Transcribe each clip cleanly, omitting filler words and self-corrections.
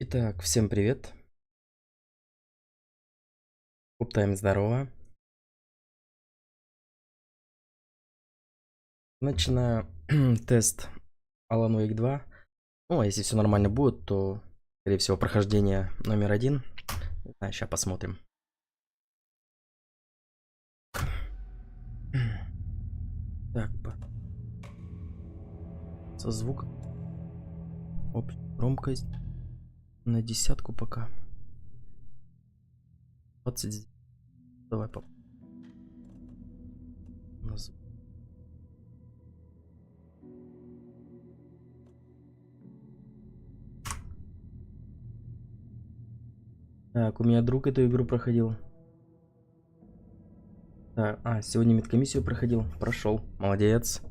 Итак, всем привет. Куптайм, здорово. Начинаю тест Алана Уэйк 2. Ну, а если все нормально будет, то, скорее всего, прохождение номер 1. Сейчас посмотрим. Так, со звуком. Общая громкость на 10 пока. 20. Давай поп. Так, у меня друг эту игру проходил. Так, сегодня медкомиссию проходил. Прошел. Молодец.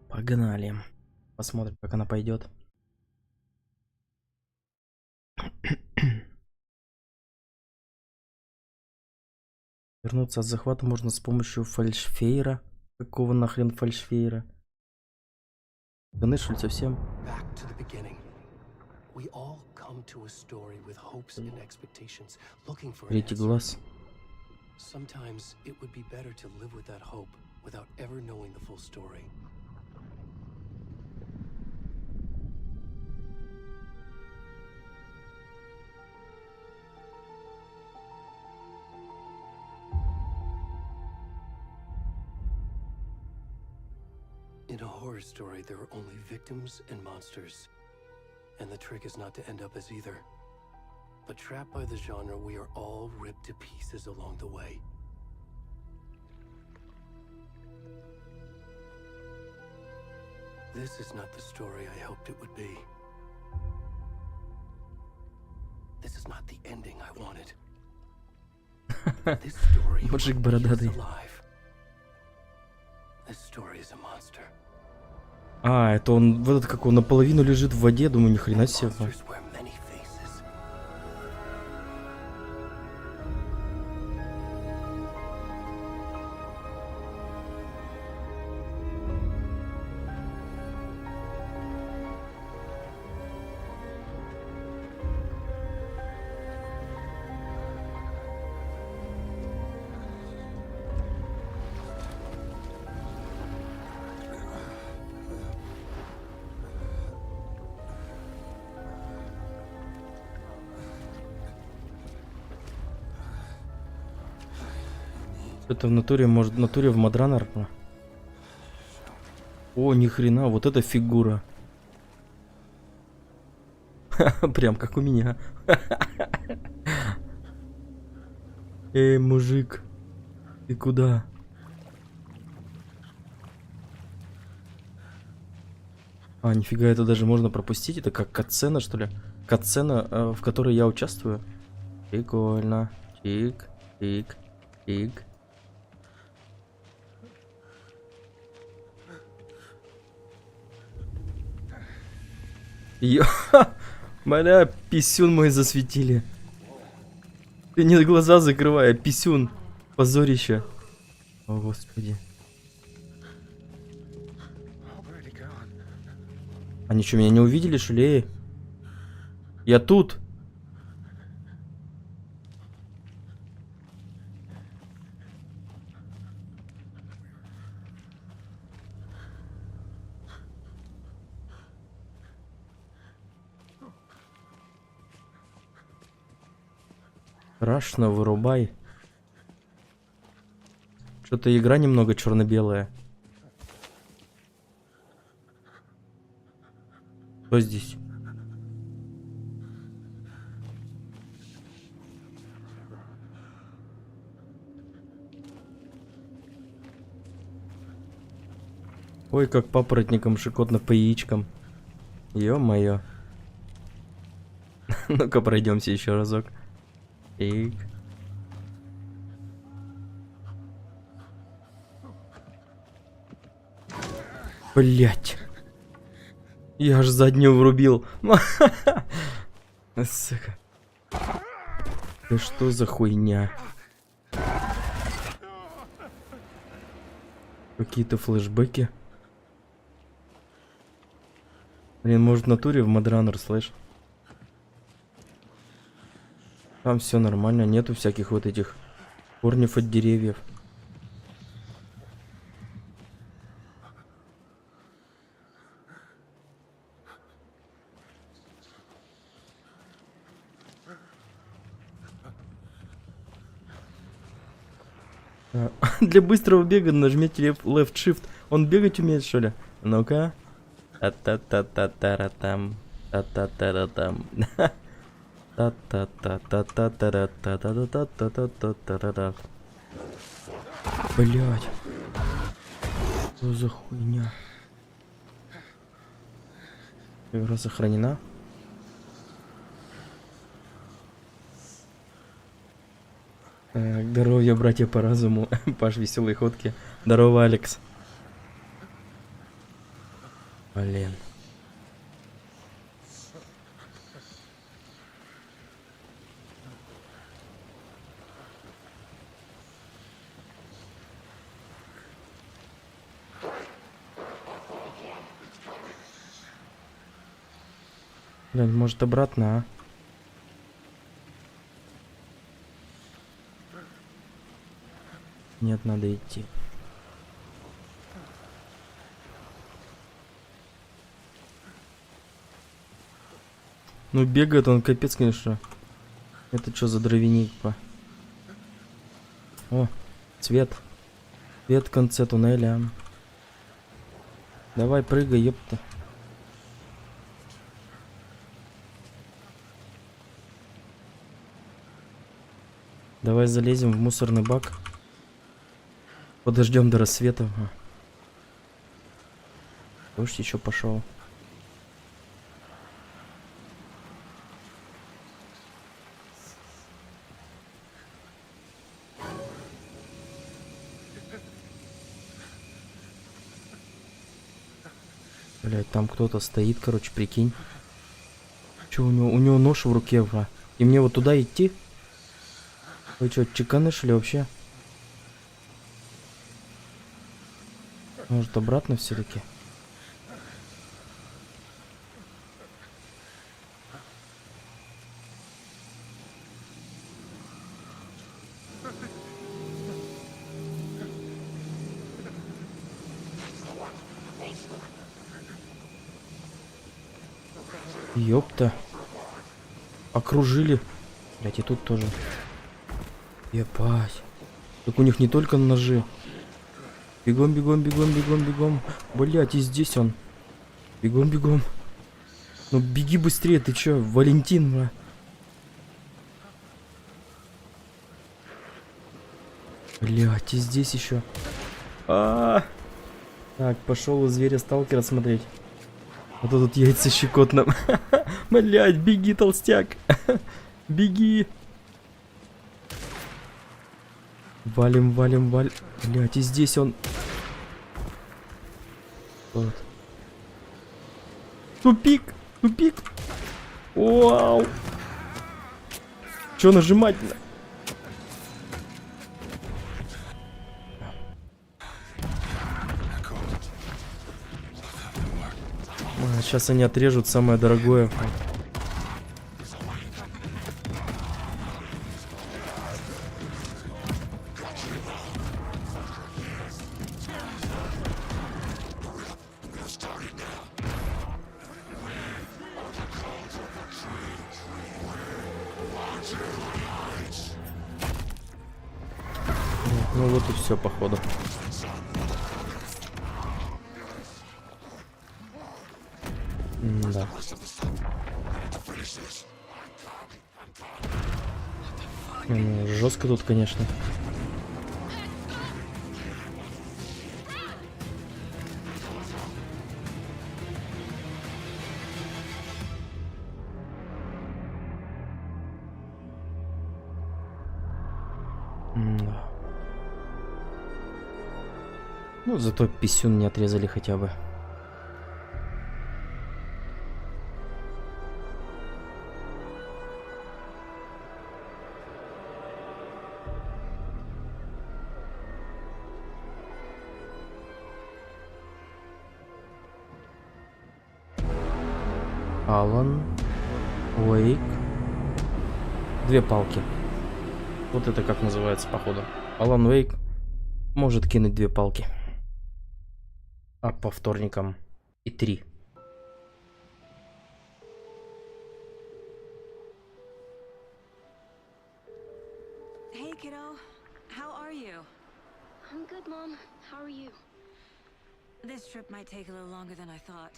Погнали. Посмотрим, как она пойдет. Вернуться от захвата можно с помощью фальшфейра. Какого нахрен фальшфейра? Ганышуль совсем. Третий глаз. In a horror story, there are only victims and monsters. And the trick is not to end up as either. But trapped by the genre, we are all ripped to pieces along the way. This is not the story I hoped it would be. This is not the ending I wanted. This story is alive. This story is a monster. Это он, вот этот, как он наполовину лежит в воде, думаю, ни хрена себе. Это в натуре, может, в натуре в Мадранер. О, ни хрена, вот эта фигура. Прям как у меня. Эй, мужик, ты куда? Нифига, это даже можно пропустить. Это как катсцена, что ли? Катсцена, в которой я участвую. Прикольно. Тик, тик, тик. Бля, писюн мой засветили. Ты не глаза закрывай, писюн. Позорище. О, господи. Они что, меня не увидели, что ли? Я тут. Страшно, вырубай. Что-то игра немного черно-белая. Кто здесь? Ой, как папоротником шикотно по яичкам. Ё-моё. Ну-ка, пройдемся еще разок. Ик. Блять. Я аж заднюю врубил. Сука. Да что за хуйня? Какие-то флешбеки. Блин, может в натуре в Мадранер, слышь? Там все нормально, нету всяких вот этих корнев от деревьев. Для быстрого бега нажмите left shift. Он бегать умеет, что ли? Ну-ка. Та-та-та-та-та-ра-там. Та-та-та-ра-там. Та-та-та-та-та-та-та-та-та-та-та-та-та-та-та. Блять. Что за хуйня? Игра сохранена. Здоровья, братья по разуму. Паш, веселые ходки. Здорово, Алекс. Блин. Блин, может обратно, а? Нет, надо идти. Ну бегает он капец, конечно. Это что за дровяник, па? О, цвет. Цвет в конце туннеля. Давай прыгай, ёпта. Давай залезем в мусорный бак. Подождем до рассвета. Дождь еще пошел. Блять, там кто-то стоит, короче, прикинь. Че у него? У него нож в руке, ва. И мне вот туда идти? Вы что, чеканы шли вообще? Может обратно все-таки? Ёпта. Окружили. Блять, и тут тоже. Ебать. Так у них не только ножи. Бегом, бегом, бегом, бегом, бегом. Блять, и здесь он. Бегом, бегом. Ну беги быстрее, ты чё, Валентин, бля. Блять, и здесь еще. Так, пошел у зверя сталкера смотреть. А то тут яйца щекотно. Блять, беги, толстяк. Беги. Валим, валим, валим. Блять, и здесь он. Вот. Тупик, тупик. Вау. Че нажимать-то? Сейчас они отрежут самое дорогое. Ну вот и все, походу. Да. Ну, жестко тут, конечно. Да. Ну, зато писюн не отрезали хотя бы. Алан Уэйк. Две палки. Вот это как называется, походу. Алан Уэйк может кинуть две палки. А по вторникам и 3. Hey, kiddo. How are you? I'm good, Mom. How are you? This trip might take a little longer than I thought.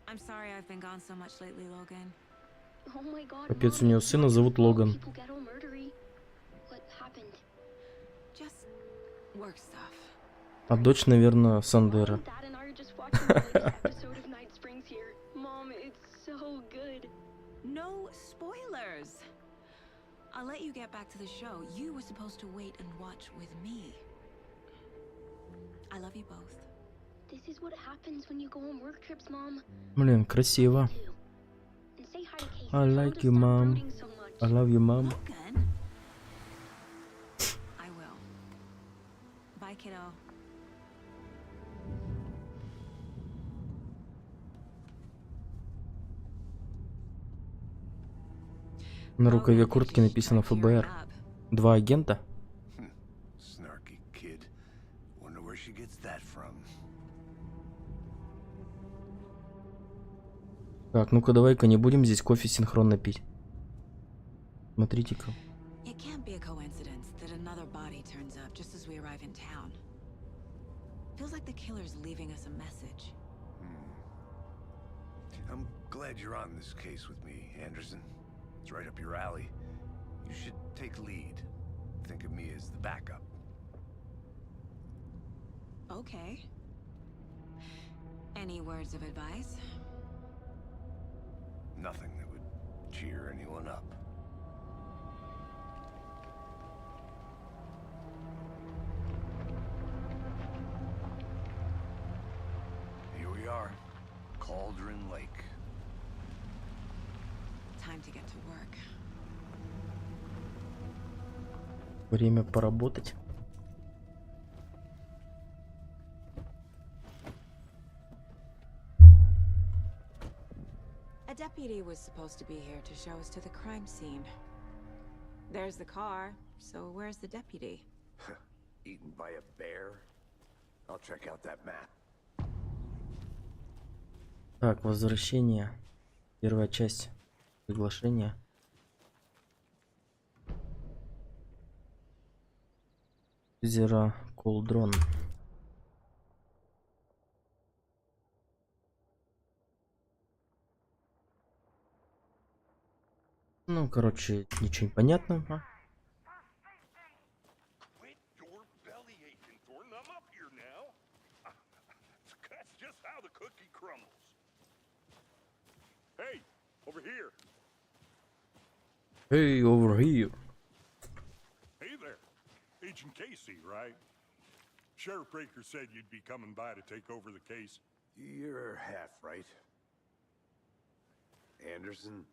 I'm sorry I've been gone so much lately, Logan. Oh my God, Капец, у Mom, нее it's сына not зовут your fault. Логан. People get all murdery. What happened? Just work stuff. А дочь, наверное, Сандера. Mom, Dad and I are just watching the latest episode of Night Springs here. Mom, it's so good. No spoilers. I'll let you get back to the show. You were supposed to wait and watch with me. I love you both. This is what happens when you go on work trips, Mom. Блин, красиво. Too. And say hi to Casey. I Tell him like to you, stop Mom. brooding so much. I love you, mom. Logan? I will. Bye, kiddo. На рукаве куртки написано ФБР. 2 агента? Snarky kid. Wonder where she gets that from. Так, ну-ка давай-ка не будем здесь кофе синхронно пить. Смотрите-ка. It can't be a coincidence that another body turns up just as we arrive in town. Feels like the killer's leaving us a message. I'm glad you're on this case with me, Anderson. It's right up your alley. You should take lead. Think of me as the backup. Okay. Any words of advice? Nothing that would cheer anyone up. Here we are, Cauldron Lake. Time to get to work. Время поработать. A deputy was supposed to be here to show us to the crime scene. There's the car, so where's the deputy? Eaten by a bear? I'll check out that map. Так, возвращение. Первая часть. Приглашение. Озеро Колдрон. Ну, короче, ничего не понятно. Quit your belly aching, Thornton. I'm up here now. That's just how the cookie crumbles. Hey, over here. Hey, over here. Hey there. Agent Casey, right? Sheriff Breaker said you'd be coming by to take over the case. You're half right. Anderson?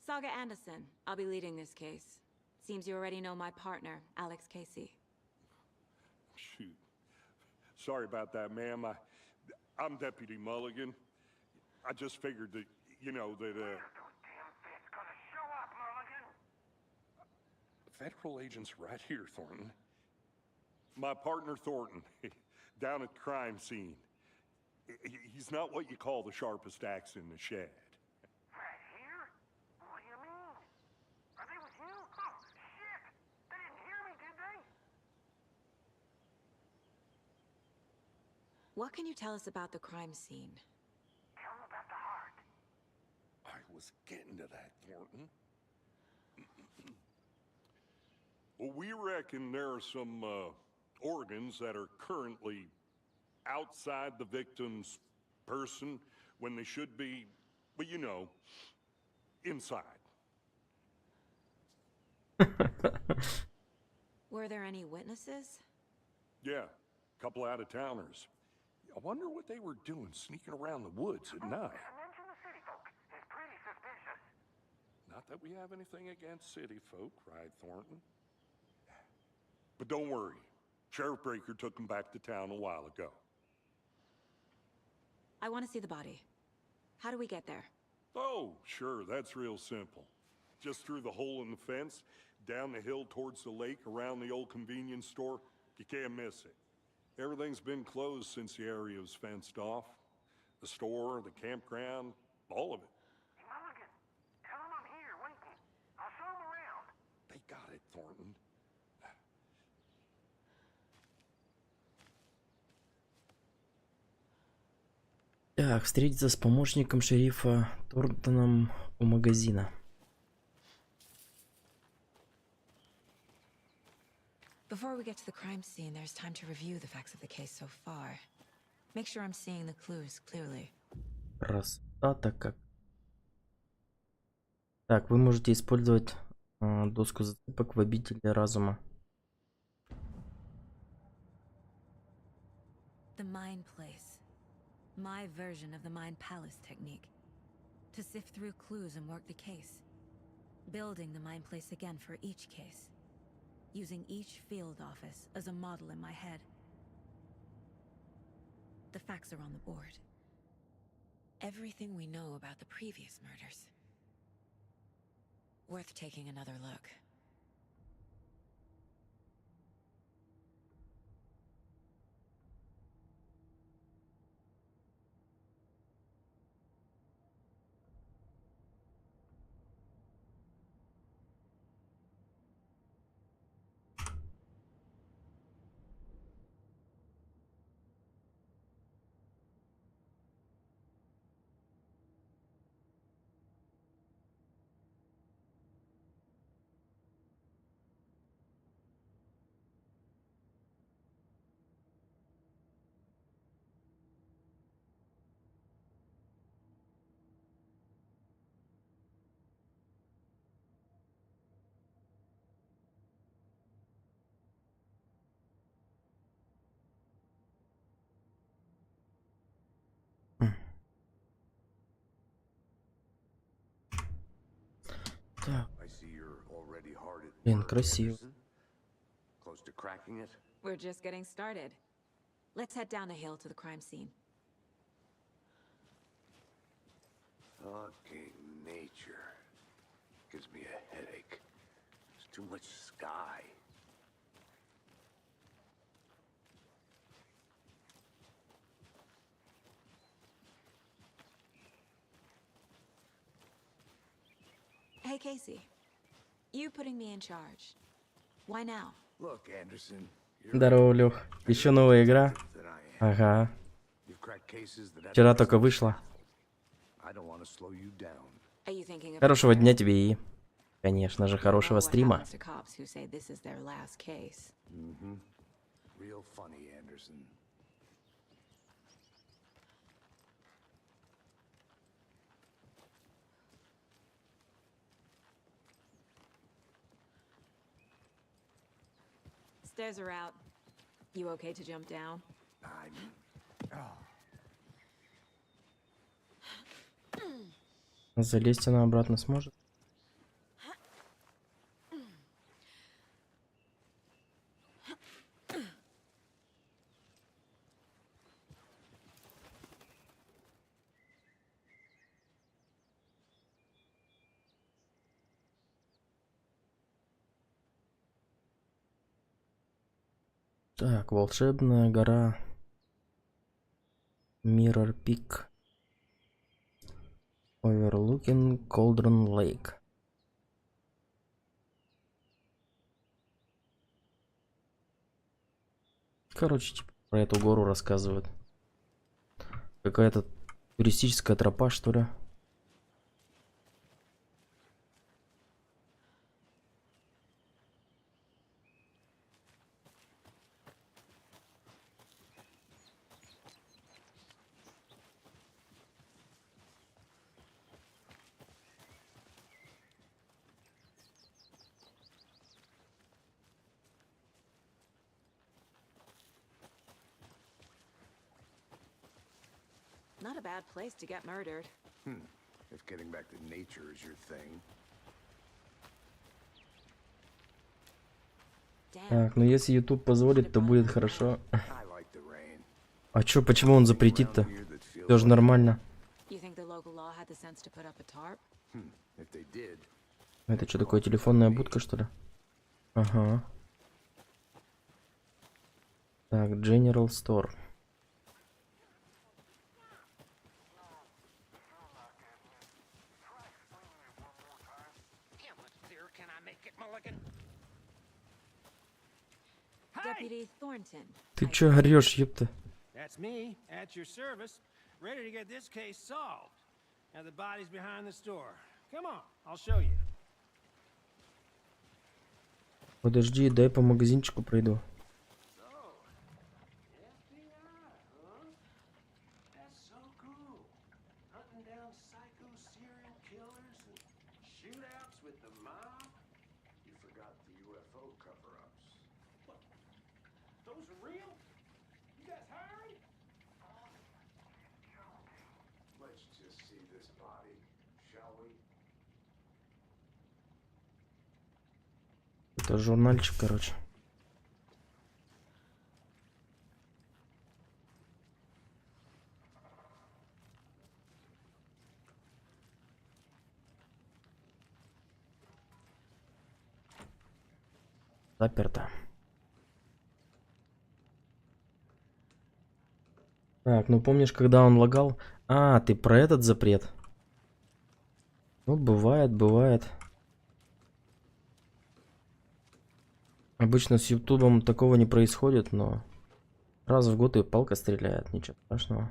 Sagу Андерсон. I'll be leading this case. Seems you already know my partner, Alex Casey. Shoot. Sorry about that, ma'am. I'm Deputy Mulligan. I just figured that, you know, that, Federal agents right here, Thornton. My partner, Thornton, down at the crime scene. He's not what you call the sharpest axe in the shed. Right here? What do you mean? Are they with you? Oh, shit! They didn't hear me, did they? What can you tell us about the crime scene? Tell them about the heart. I was getting to that, Thornton. Well, we reckon there are some organs that are currently outside the victim's person when they should be, well, you know, inside. Were there any witnesses? Yeah, a couple out-of-towners. I wonder what they were doing sneaking around the woods at night. Mention the city folk. It's pretty suspicious. Not that we have anything against city folk, right, Thornton? But don't worry. Sheriff Breaker took them back to town a while ago. I want to see the body. How do we get there? Oh, sure, that's real simple. Just through the hole in the fence, down the hill towards the lake, around the old convenience store. You can't miss it. Everything's been closed since the area was fenced off. The store, the campground, all of it. Hey, Mulligan, tell him I'm here waiting. I'll show him around. They got it, Thornton. Так, встретиться с помощником шерифа Торнтоном у магазина. Before we get to the crime scene, there's time to review the facts of the case so far. Make sure I'm seeing the clues clearly. Красота как. Так, вы можете использовать доску зацепок в обители разума. The Mind Place. My version of the Mind Palace technique. To sift through clues and work the case. Building the Mind Place again for each case. Using each field office as a model in my head. The facts are on the board. Everything we know about the previous murders. Worth taking another look. Так, I see you're already hard at блин, work, красиво. Anderson. Close to cracking it? We're just getting started. Let's head down the hill to the crime scene. Fucking nature. Gives me a headache. There's too much sky. Hey, Casey. You putting me in charge. Why now? Look, Anderson. Здорово, Лех. Еще новая игра. Ага. Вчера только вышла. Are you thinking of Хорошего дня тебе и, конечно же, хорошего стрима. to cops who say this is their last case? Real funny, Anderson. Stairs are out. You okay to jump down? Залезть она обратно сможет? Так, волшебная гора. Mirror Peak. Overlooking Cauldron Lake. Короче, типа, про эту гору рассказывают. Какая-то туристическая тропа, что ли? Not a bad place to get murdered. If getting back to nature is your thing. Damn. Так, ну если YouTube позволит, то будет хорошо. I like the rain. А чё, почему он запретит-то? Here that feel Все же нормально. You think the local law had the sense to put up a tarp? If they did, Это что такое, телефонная будка, что ли? Ага. Так, General Store. Deputy Thornton. Ты чё орёшь, ёпта? That's me, at your service, ready to get this case solved. Now the body's behind the store. Come on, I'll show you. Подожди, дай по магазинчику пройду. That's so cool. Hunting down psycho serial killers and shootouts with the mob. you forgot the UFO cover-ups. Those are real? You guys hiring? Let's just see this body, shall we? Это журнальчик, короче. Заперто. Так, ну помнишь, когда он лагал? А, ты про этот запрет? Ну, бывает, бывает. Обычно с Ютубом такого не происходит, но раз в год и палка стреляет, ничего страшного.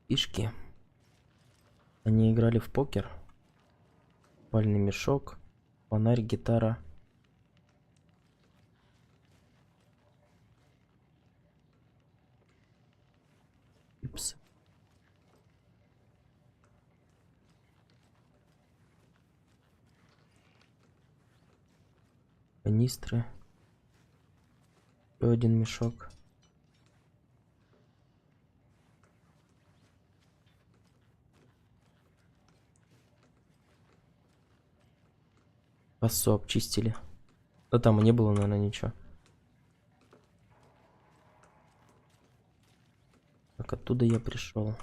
Фишки. Они играли в покер. Спальный мешок, фонарь, гитара. Упс. Канистры. Еще один мешок. Кассу обчистили. Да там и не было, наверное, ничего. Так, оттуда я пришел.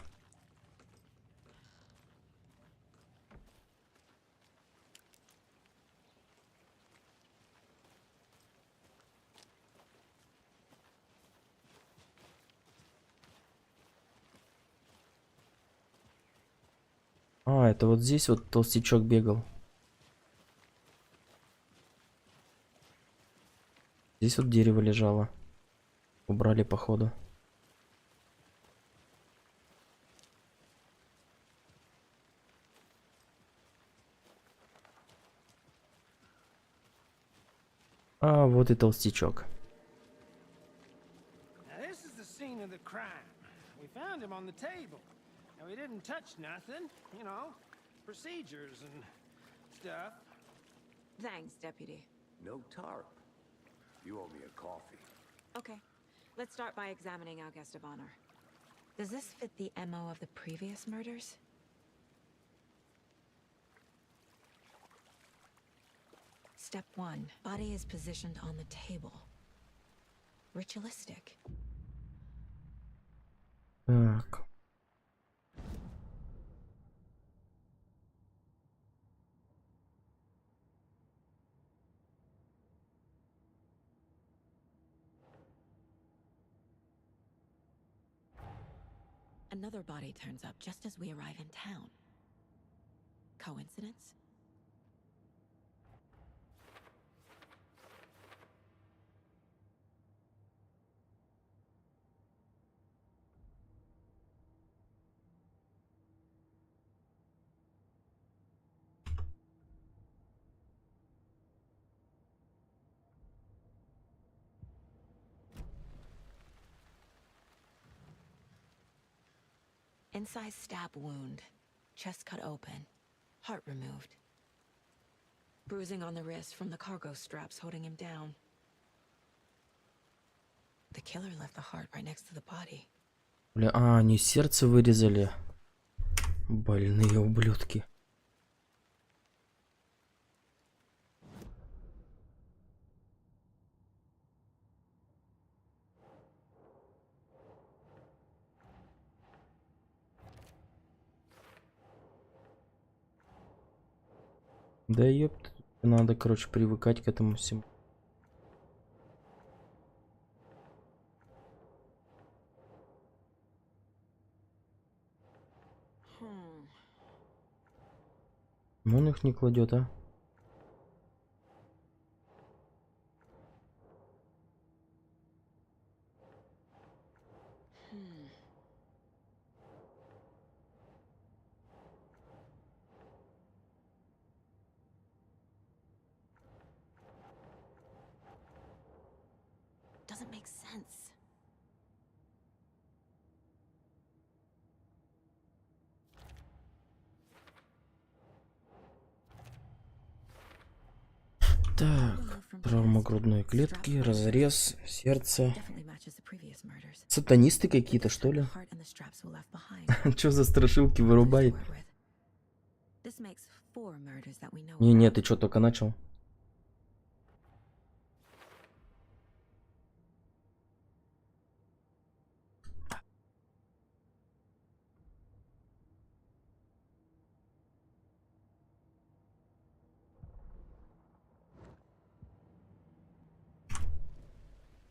А, это вот здесь вот толстячок бегал. Здесь вот дерево лежало. Убрали, походу. А, вот и толстячок. Now this is the scene of the crime. We found him on the table. Now we didn't touch nothing, you know, procedures and stuff. Thanks, Deputy. No tarp. You owe me a coffee. Okay, let's start by examining our guest of honor. Does this fit the MO of the previous murders? Step 1. Body is positioned on the table. Ritualistic. Так. Another body turns up just as we arrive in town. Coincidence? Incise stab wound, chest cut open, heart removed. Bruising on the wrist from the cargo straps holding him down. The killer left the heart right next to the body. Бля, а, они сердце вырезали. Больные ублюдки. Да ёпт, надо, короче, привыкать к этому всему. Он их не кладет, а? Doesn't make sense. Так, травма грудной клетки, разрез, сердце. Сатанисты какие-то, что ли? Чё за страшилки вырубай? Не, ты чё, только начал?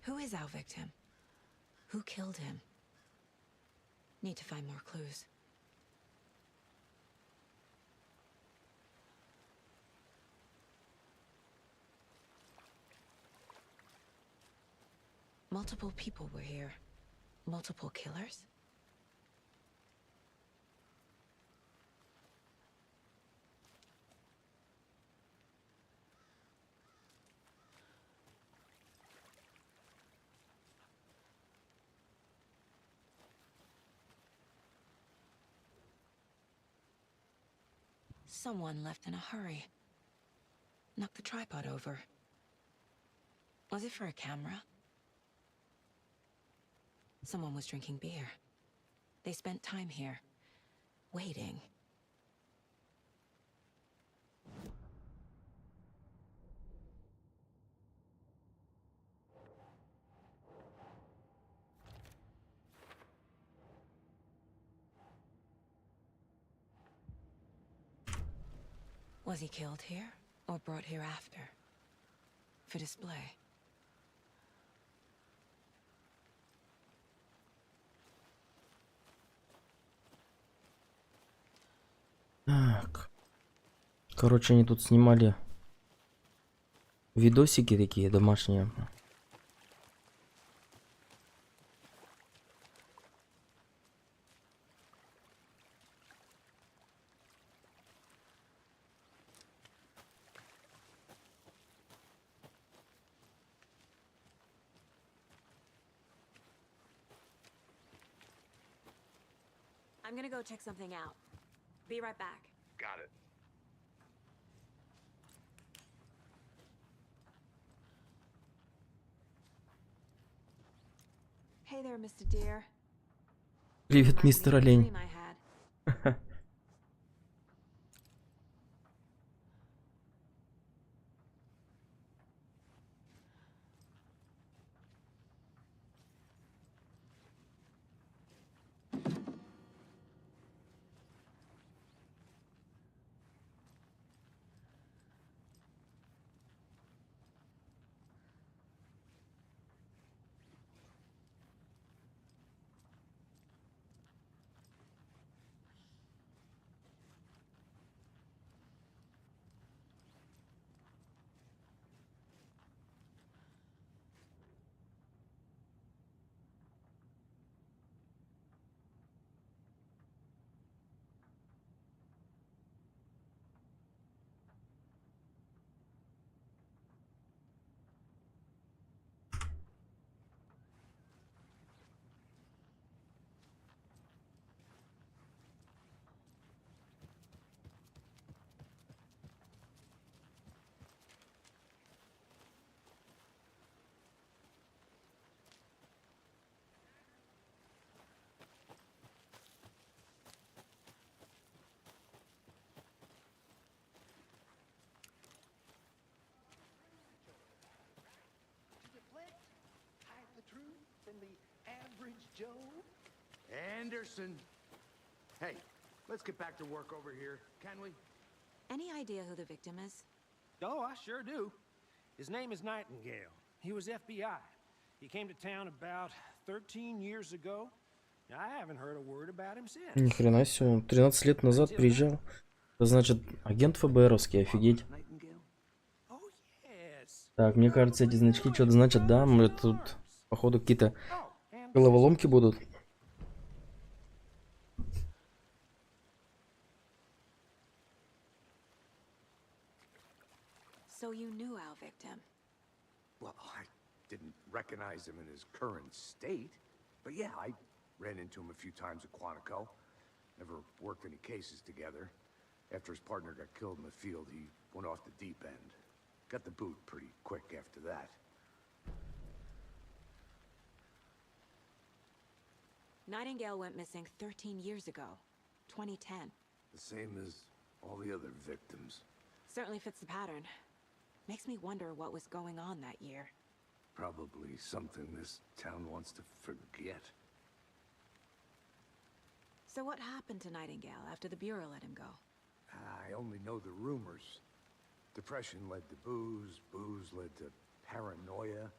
Who is our victim? Who killed him? Need to find more clues. Multiple people were here. Multiple killers? Someone left in a hurry. Knocked the tripod over. Was it for a camera? Someone was drinking beer. They spent time here, waiting. Was he killed here, or brought here after? For display? Так. Короче, они тут снимали видосики такие домашние. I'm gonna go check something out. Be right back. Got it. Hey there, Mr. Deer. Привет, мистер Олень. Dream I had. Than the average Joe? Anderson! Hey, let's get back to work over here, can we? Any idea who the victim is? Oh, I sure do. His name is Nightingale. He was FBI. He came to town about 13 years ago. I haven't heard a word about him since. Ни хрена себе, он 13 лет назад приезжал. Это значит, агент ФБРовский, офигеть. Oh, yes. Так, мне кажется, эти значки что-то значат, да? Может, тут, походу, какие-то Oh, and головоломки будут. So you knew our victim. Well, I didn't recognize him in his current state, but yeah, I ran into him a few times at Quantico. Never worked any cases together. After his partner got killed in the field, he went off the deep end. Got the boot pretty quick after that. Nightingale went missing 13 years ago, 2010. The same as all the other victims. Certainly fits the pattern. Makes me wonder what was going on that year. Probably something this town wants to forget. So what happened to Nightingale after the Bureau let him go? I only know the rumors. Depression led to booze, booze led to paranoia.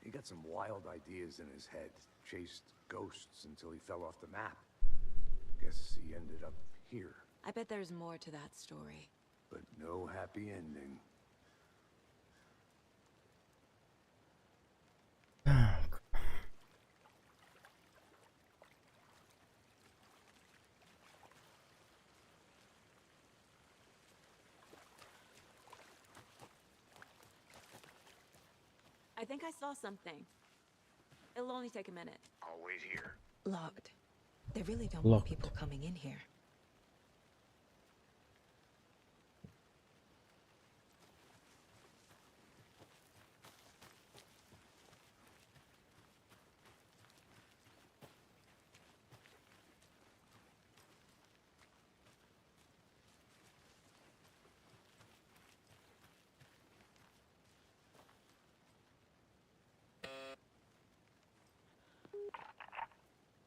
He got some wild ideas in his head, chased ghosts until he fell off the map. Guess he ended up here, I bet there's more to that story. but no happy ending. Так. I think I saw something. It'll only take a minute. I'll wait here. Locked. They really don't Locked. want people coming in here.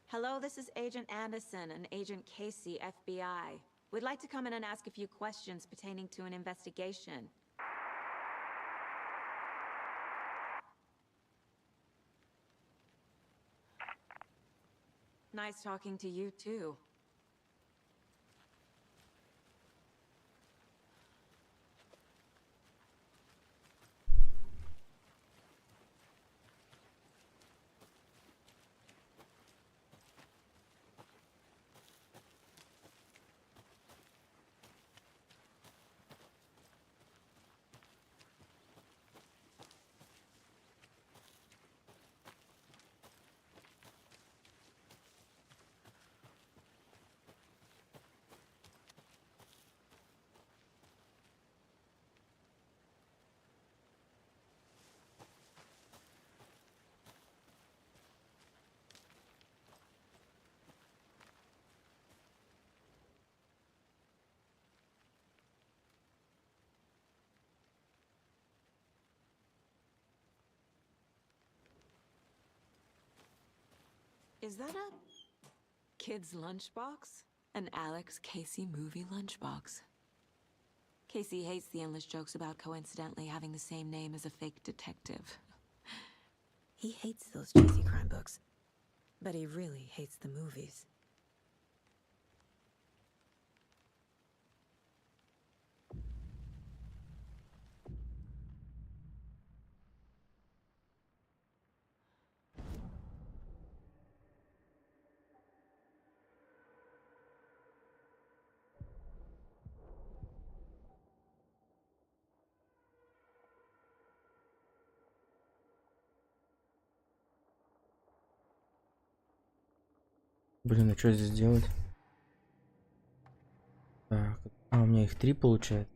Hello, this is Agent Anderson and Agent Casey, FBI. We'd like to come in and ask a few questions pertaining to an investigation. Nice talking to you, too. Is that a kid's lunchbox? An Alex Casey movie lunchbox. Casey hates the endless jokes about coincidentally having the same name as a fake detective. He hates those cheesy crime books, but he really hates the movies. Блин, а что здесь делать? Так, у меня их 3 получается.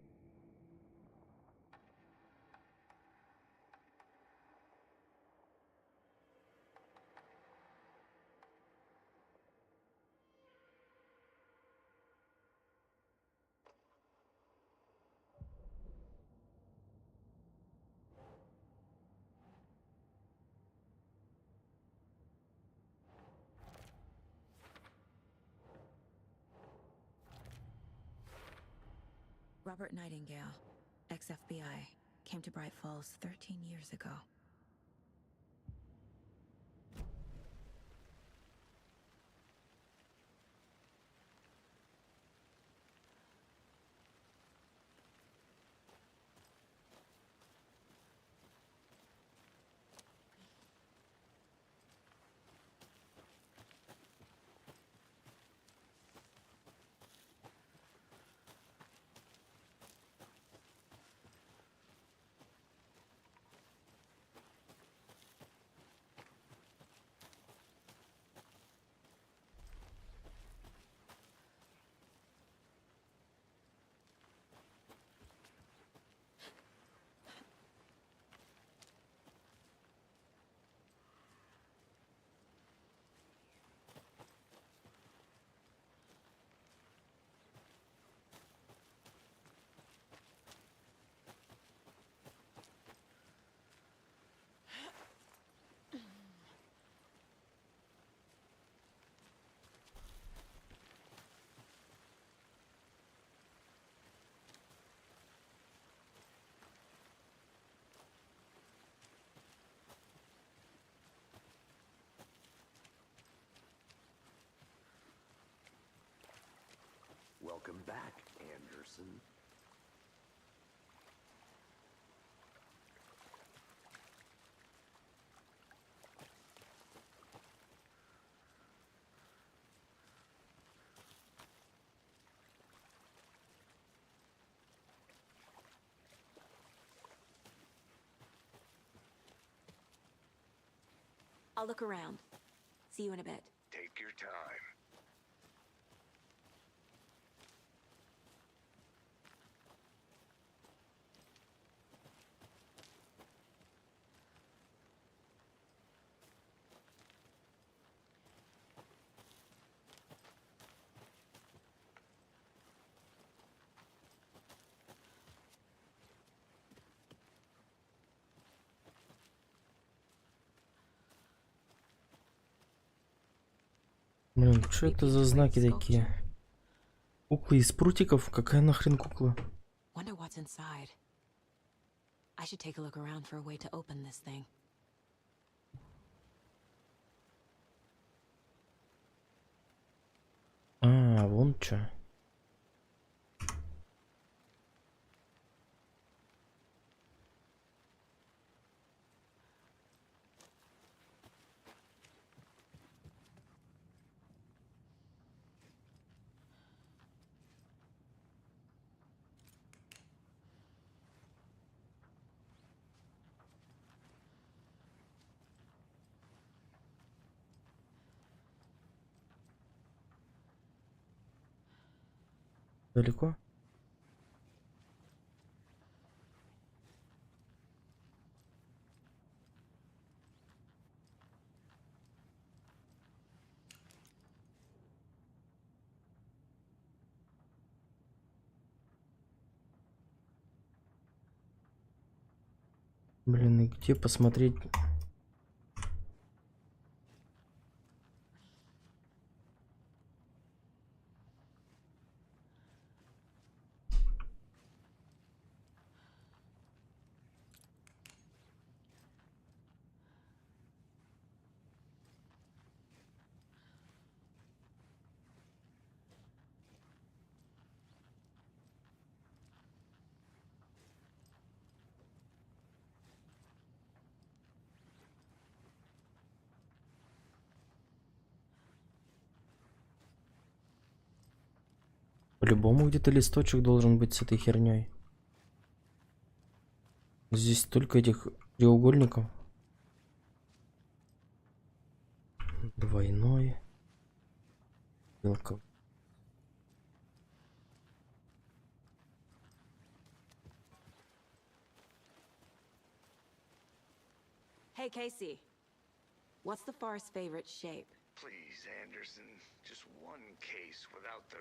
Robert Nightingale, ex-FBI, came to Braight-Fall's 13 years ago. Welcome back, Anderson. I'll look around. See you in a bit. Take your time. Блин, что это за знаки такие? Куклы из прутиков? Какая нахрен кукла? Wonder what's inside. I should take a look around for a way to open this thing. А, вон чё. Далеко? Блин, и где посмотреть? По-любому где-то листочек должен быть с этой херней. Здесь столько этих треугольников. Двойной. Белка. Hey, Casey. What's the far's favorite shape? Please, Anderson, just one case without the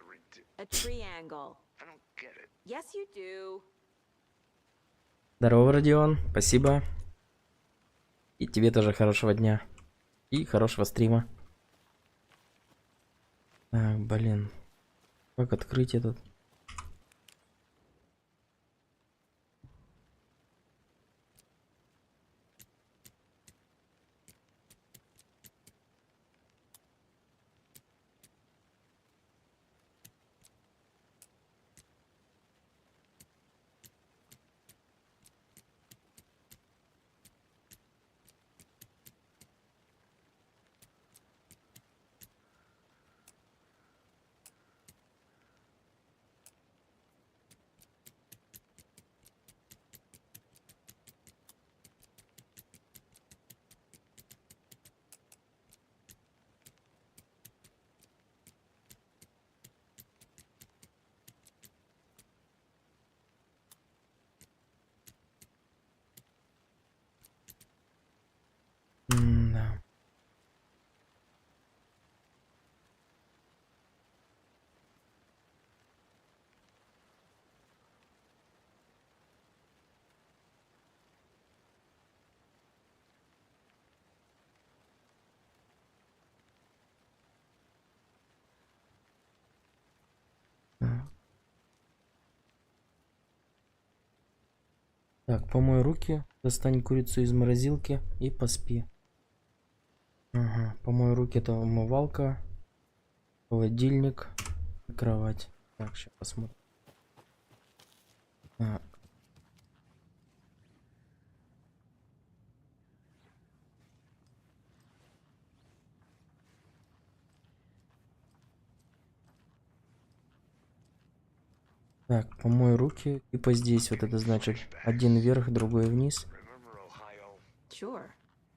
A triangle. I don't get it. Yes, you do. Здорово, Родион. Спасибо. И тебе тоже хорошего дня. И хорошего стрима. Так, блин. Как открыть этот? Так, помой руки, достань курицу из морозилки и поспи. Ага, помой руки, это умывалка, холодильник, кровать. Так, сейчас посмотрим. Так. Так, помой руки. Типа здесь вот это значит один вверх, другой вниз. Sure.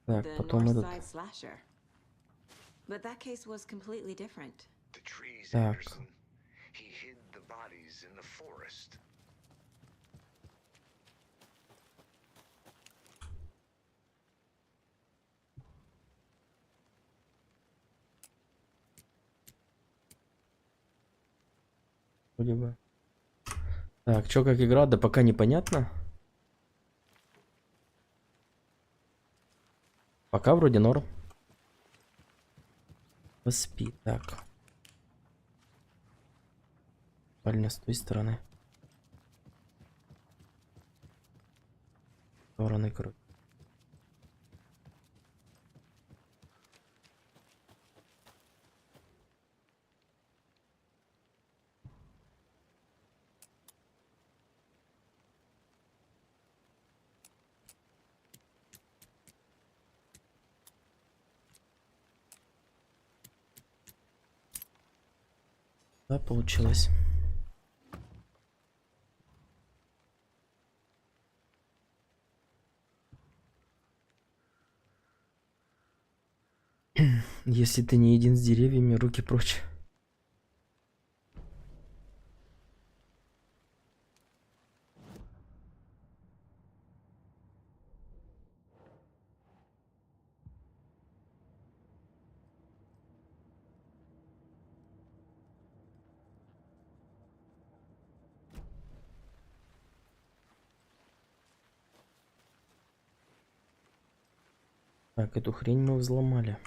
Так, The потом North этот. Side slasher. But that case was completely different. The trees, Так. Anderson. He hid the bodies in the forest. Вроде бы. Так, чё как игра, да пока непонятно. Пока вроде норм. Поспи, так. Спальня с той стороны. Стороны, короче. Да, получилось. Если ты не един с деревьями, руки прочь. Так, эту хрень мы взломали.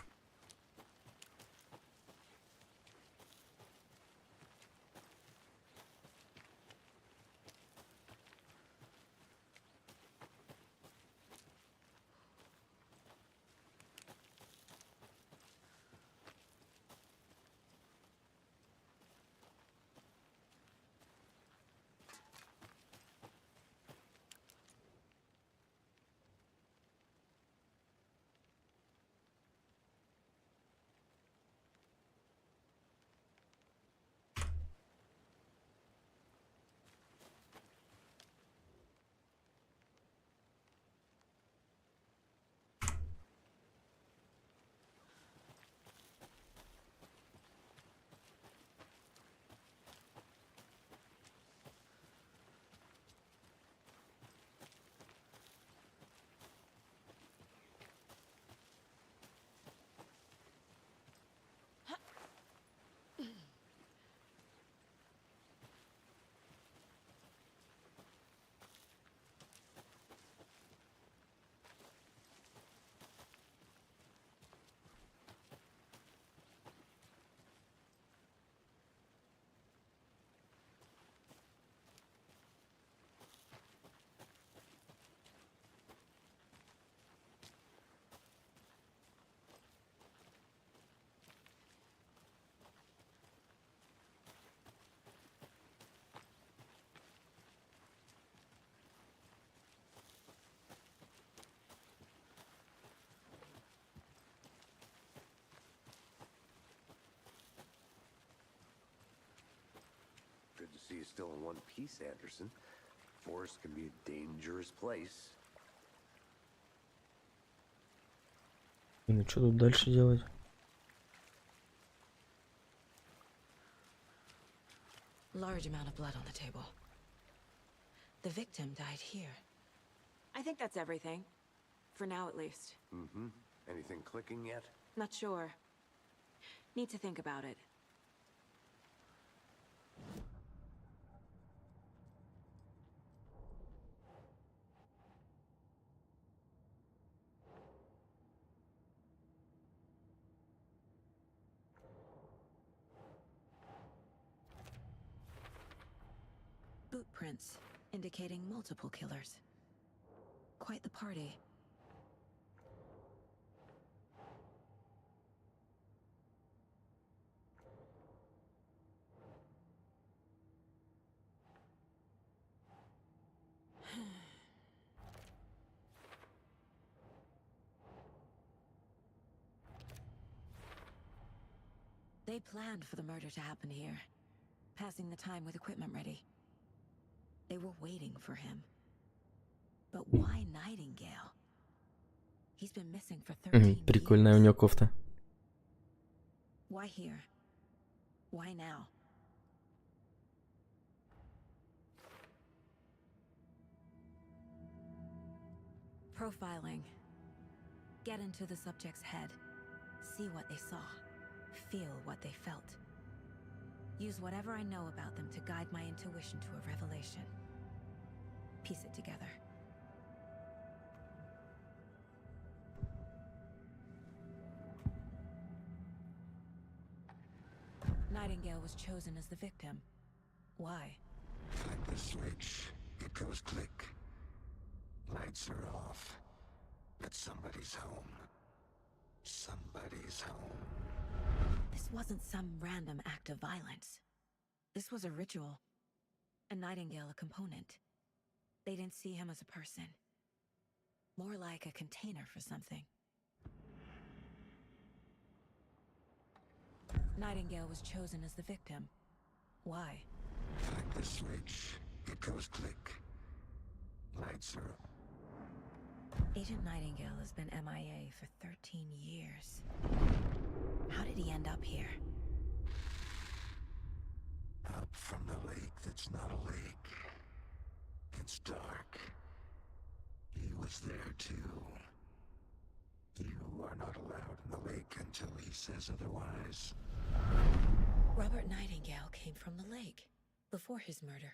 Good to see you still in one piece, Anderson. Forest can be a dangerous place. Ну что тут дальше делать? Large amount of blood on the table. The victim died here. I think that's everything. For now, at least. Mm-hmm. Anything clicking yet? Not sure. Need to think about it. Boot prints indicating multiple killers. Quite the party. They planned for the murder to happen here, passing the time with equipment ready. They were waiting for him. But why Nightingale? He's been missing for 13 Прикольная у years. нее кофта. Why here? Why now? Profiling. Get into the subject's head. See what they saw. Feel what they felt. Use whatever I know about them to guide my intuition to a revelation. Piece it together. Nightingale was chosen as the victim. Why? Like the switch, it goes click. Lights are off. But somebody's home. Somebody's home. This wasn't some random act of violence. This was a ritual. And Nightingale a component. They didn't see him as a person. More like a container for something. Nightingale was chosen as the victim. Why? Like the switch, it goes click. Lights are off. Agent Nightingale has been MIA for 13 years. How did he end up here? Up from the lake that's not a lake. It's dark. He was there too. You are not allowed in the lake until he says otherwise. Robert Nightingale came from the lake before his murder.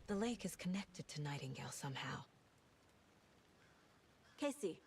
The lake is connected to Nightingale somehow. Casey.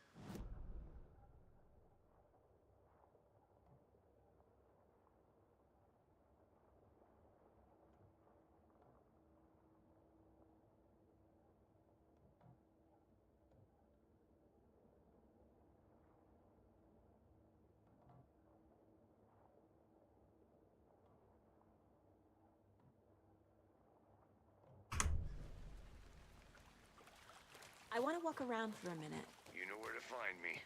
I want to walk around for a minute. You know where to find me.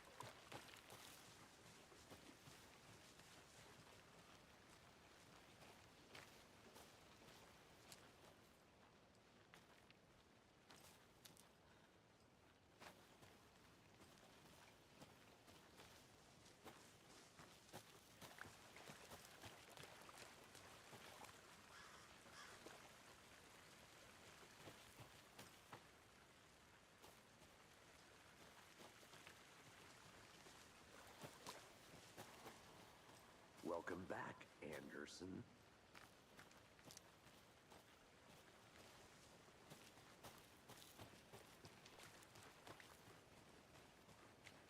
Welcome back, Anderson.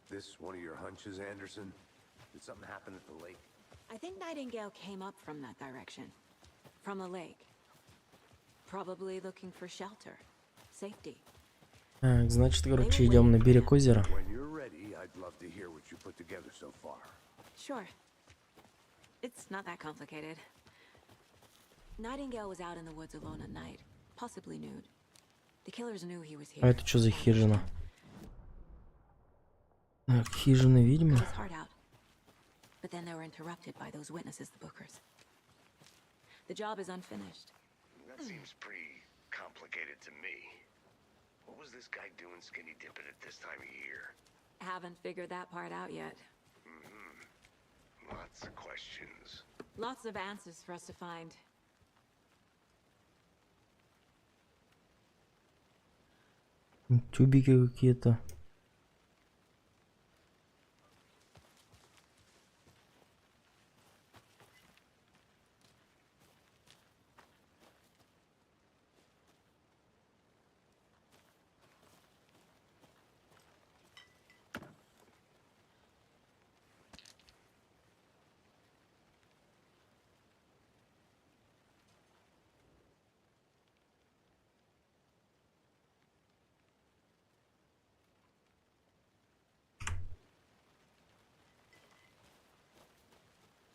This one of your hunches, Anderson? Did something happen at the lake? I think Nightingale came up from that direction. From the lake. Probably looking for shelter. Safety. Так, значит, короче, идем на берег озера. When you're ready, I'd love to hear what you put together so far. Sure. It's not that complicated. Nightingale was out in the woods alone at night, possibly nude. The killers knew he was here. А это что за хижина? Так, хижина ведьмы. His heart out. But then they were interrupted by those witnesses, the Bookers. The job is unfinished. That seems pretty complicated to me. What was this guy doing skinny dipping at this time of year? Haven't figured that part out yet. Lots of questions. Lots of answers for us to find. Тюбики какие-то.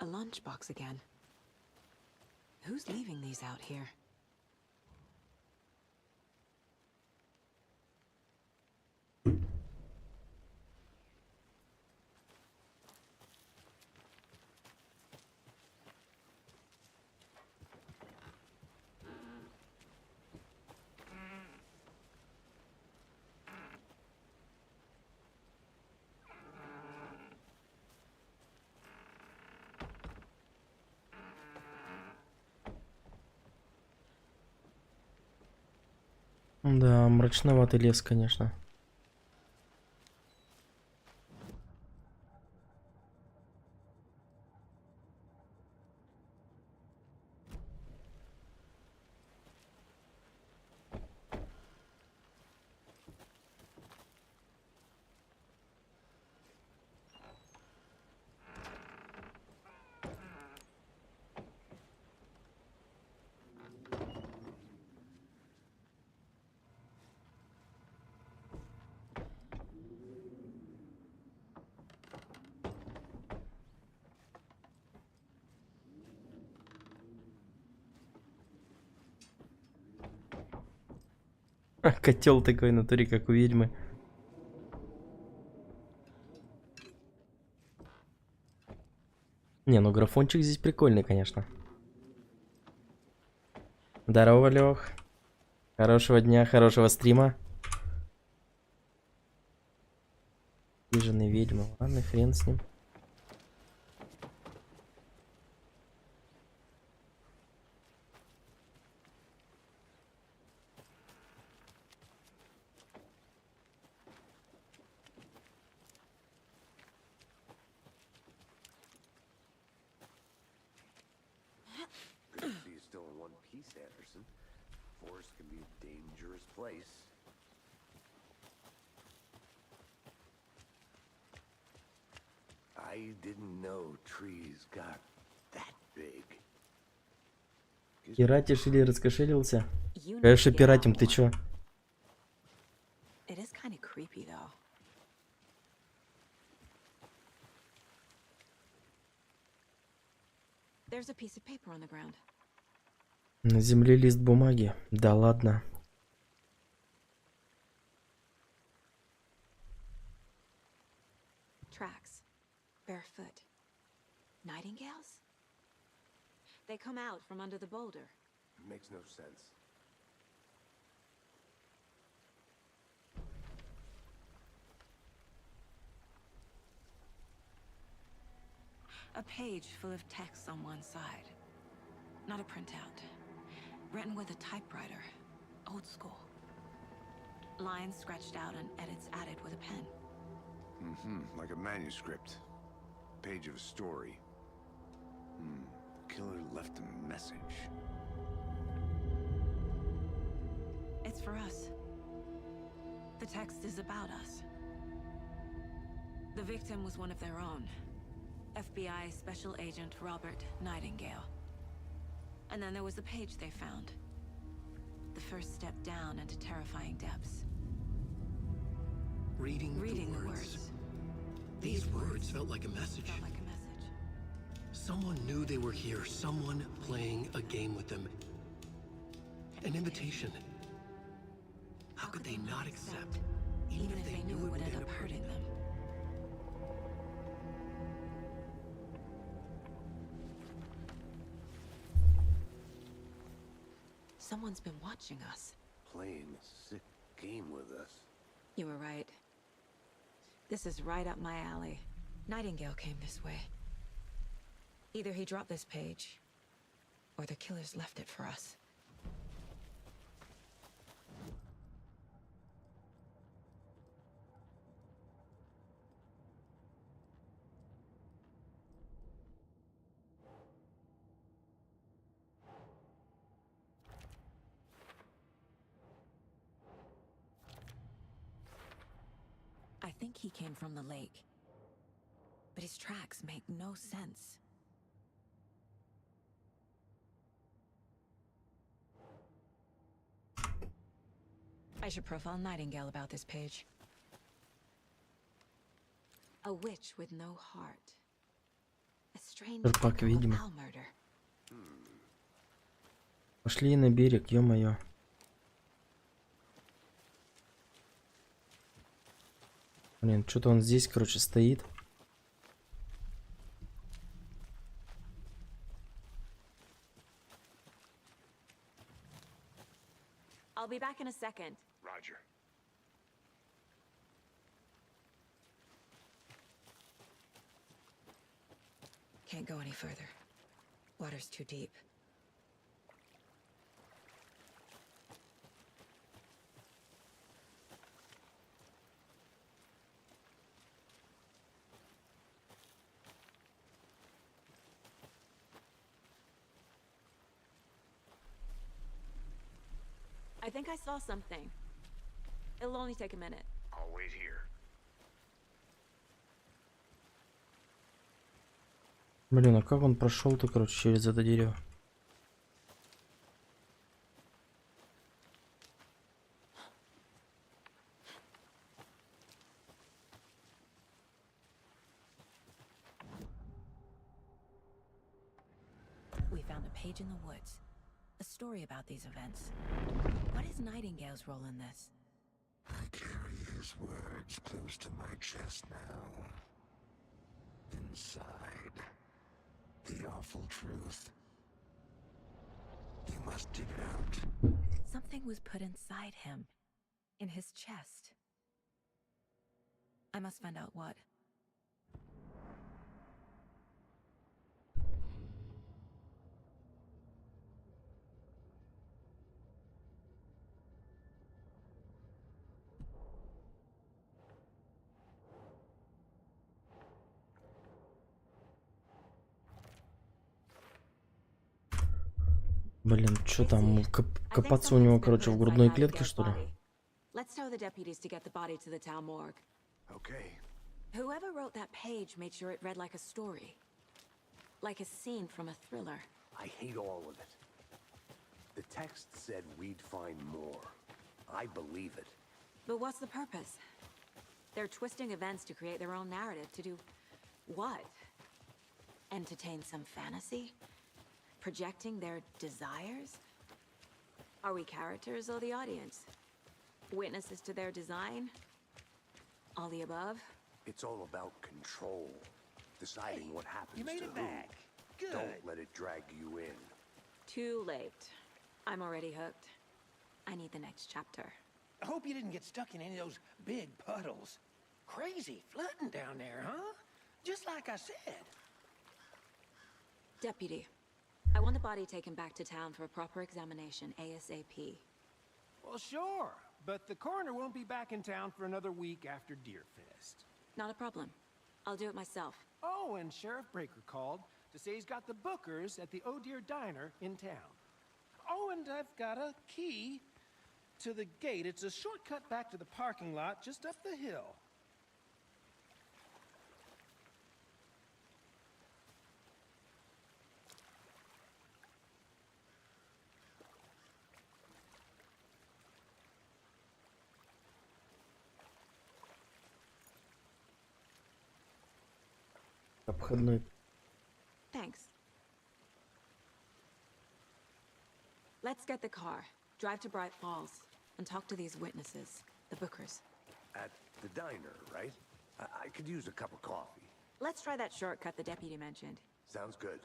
A lunchbox again. Who's leaving these out here? Да, мрачноватый лес, конечно. Котел такой на натуре, как у ведьмы. Не, ну графончик здесь прикольный, конечно. Здорово, Лёх. Хорошего дня, хорошего стрима. Хижины ведьмы. Ладно, хрен с ним. Good to see you still in one piece, Anderson. Forest can be a dangerous place. I didn't know trees got that big. Пиратишь или раскошелился? Конечно, пиратим, ты чё? It is kind of creepy, though. There's a piece of paper on the ground. На земле лист бумаги. Да ладно. Tracks. Barefoot. Nightingales? They come out from under the boulder. It makes no sense. A page full of text on one side. Not a printout. Written with a typewriter. Old school. Lines scratched out and edits added with a pen. Like a manuscript. Page of a story. The killer left a message. It's for us. The text is about us. The victim was one of their own. FBI Special Agent Robert Nightingale. And then there was the page they found. The first step down into terrifying depths. Reading the words. These words felt like a message. Felt like a message. Someone knew they were here. Someone playing a game with them. An invitation. How could they not accept? Even if they knew it would end up hurting them. Someone's been watching us. Playing a sick game with us. You were right. This is right up my alley. Nightingale came this way. Either he dropped this page, or the killers left it for us. I think he came from the lake. But his tracks make no sense. I should profile Nightingale about this page. A witch with no heart. A strange Черпак echo of ведьмы. owl murder. Пошли на берег, ё-моё. Блин, что-то он здесь, короче, стоит. I'll be back in a second. Roger. Can't go any further. Water's too deep. I think I saw something. It'll only take a minute. I'll wait here. Блин, а как он прошел-то, короче, через это дерево? We found a page in the woods. A story about these events. What is Nightingale's role in this? I carry his words close to my chest now. Inside, the awful truth. You must dig it out. Something was put inside him. In his chest. I must find out what. Блин, что там, копаться у него, короче, в грудной клетке, что ли? Let's tell the deputies to get the body to the town morgue. Okay. Whoever wrote that page made sure it read like a story. Like a scene from a thriller. I hate all of it. The text said we'd find more. I believe it. But what's the purpose? They're twisting events to create their own narrative. To do what? Entertain some fantasy? Projecting their desires? Are we characters or the audience? Witnesses to their design? All the above? It's all about control. Deciding what happens You made to it who. back. Good. Don't let it drag you in. Too late. I'm already hooked. I need the next chapter. I hope you didn't get stuck in any of those big puddles. Crazy flooding down there, huh? Just like I said. Deputy, I want the body taken back to town for a proper examination ASAP. Well, sure. But the coroner won't be back in town for another week after Deerfest. Not a problem. I'll do it myself. Oh, and Sheriff Breaker called to say he's got the bookers at the Oh Dear Diner in town. Oh, and I've got a key to the gate. It's a shortcut back to the parking lot just up the hill. Обходной. Thanks. Let's get the car, drive to Braight-Fålls, and talk to these witnesses, the bookers. At the diner, right? I could use a cup of coffee. Let's try that shortcut the deputy mentioned. Sounds good.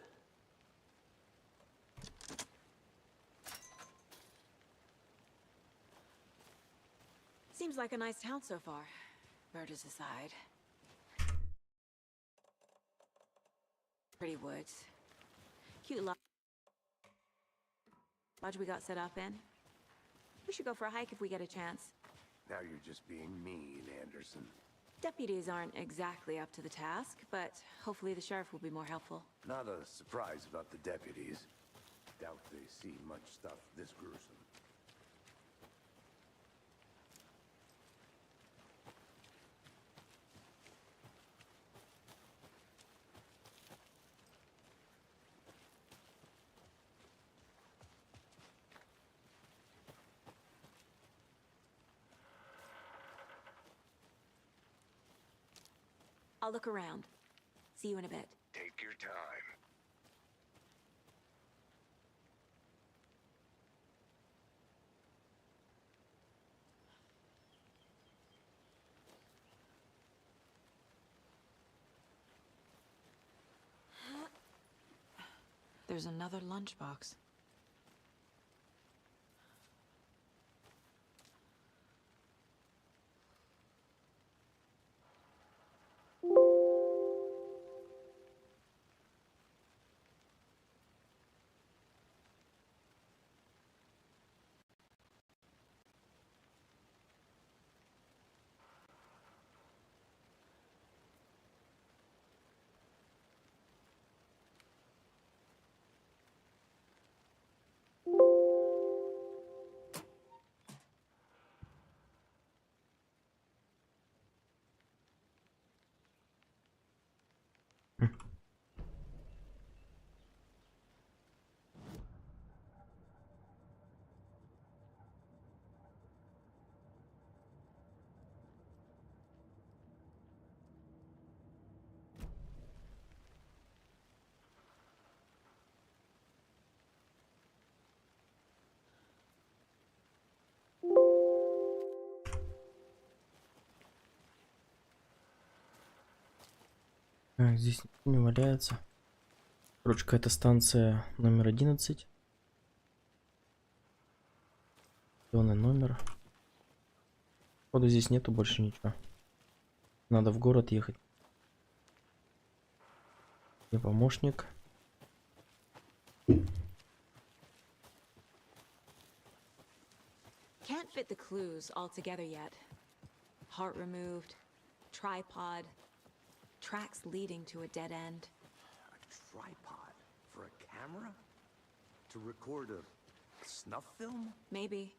Seems like a nice town so far, murders aside. Pretty woods. Cute lodge we got set up in. We should go for a hike if we get a chance. Now you're just being mean, Anderson. Deputies aren't exactly up to the task, but hopefully the sheriff will be more helpful. Not a surprise about the deputies. Doubt they see much stuff this gruesome. I'll look around. See you in a bit. Take your time. There's another lunchbox. Здесь не валяется. Короче, какая-то станция номер 11. Зеленый номер. Походу здесь нету больше ничего. Надо в город ехать. Где помощник? Can't fit the clues all together yet. Heart removed, tripod, tracks leading to a dead end. A tripod for a camera? To record a snuff film? Maybe.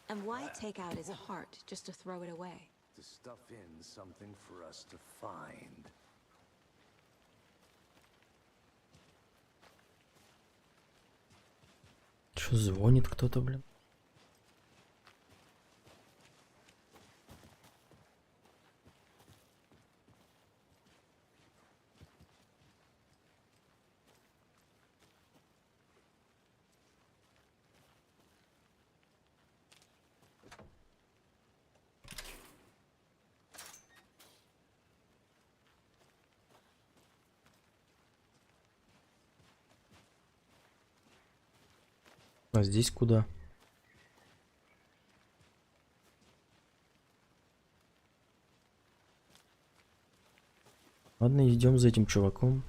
And why take out his heart just to throw it away? To stuff in something for us to find. Что звонит кто-то, блин? А здесь куда? Ладно, идем за этим чуваком.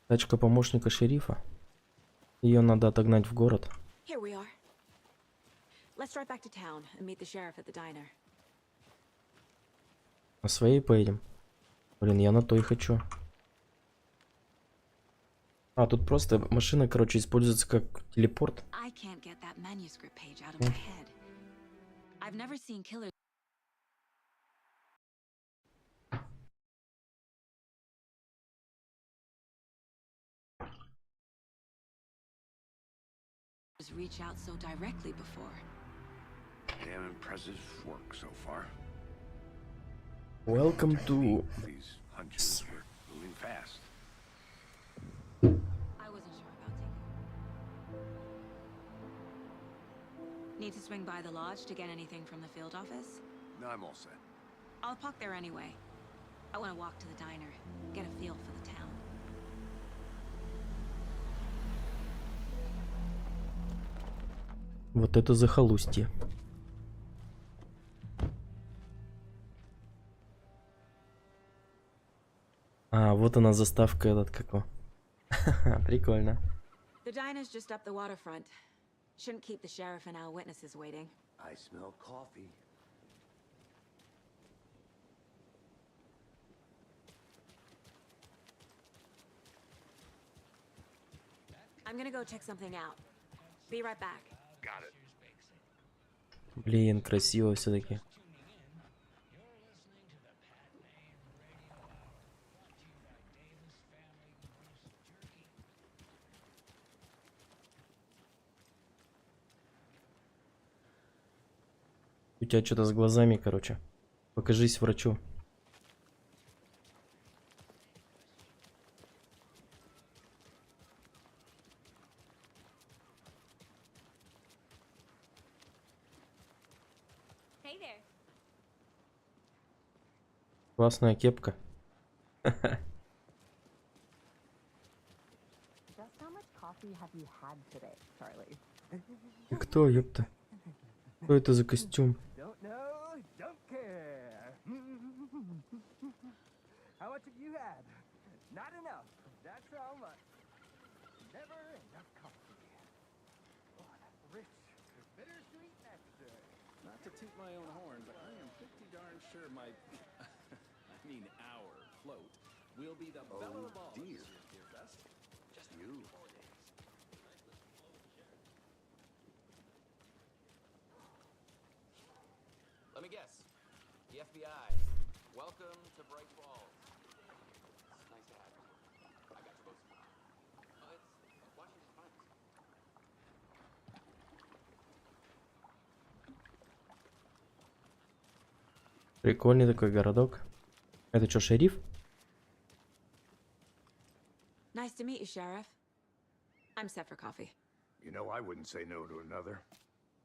Тачка помощника шерифа. Ее надо отогнать в город. Here we are. Let's drive back to town and meet the sheriff at the diner. На своей поедем. Блин, я на то и хочу. А, тут просто машина, короче, используется как телепорт. I can't get that manuscript page out of my head. I've never seen killers reach out so directly before. Damn impressive work so far. Welcome to... These hunches were moving fast. I wasn't sure about taking. Need to swing by the lodge to get anything from the field office? No, I'm all set. I'll park there anyway. I want to walk to the diner, get a feel for the town. Вот это захолустье. А, вот она заставка этот какой. Прикольно. The diner's just up the waterfront. Shouldn't keep the sheriff and our witnesses waiting. I smell coffee. I'm gonna go check something out. Be right back. Got it. Блин, красиво все-таки. У тебя что-то с глазами, короче. Покажись врачу. Hey there. Классная кепка. coffee have you had today, Charlie? И кто, ёпта? Что это за костюм? Don't know, don't care. How much have you had? Not enough. That's how much. Never enough coffee. Oh, that's rich, bittersweet nectar. Not to toot my own horn, but I am pretty darn sure my, I mean our float will be the belle of the ball. Dear. Dear Best. Just you. Let me guess. The FBI. Welcome to Braight-Fålls. It's nice to have you. I got you both. It's Washington's finest. Прикольный такой городок. Это что, шериф? Nice to meet you, Sheriff. I'm set for coffee. You know, I wouldn't say no to another.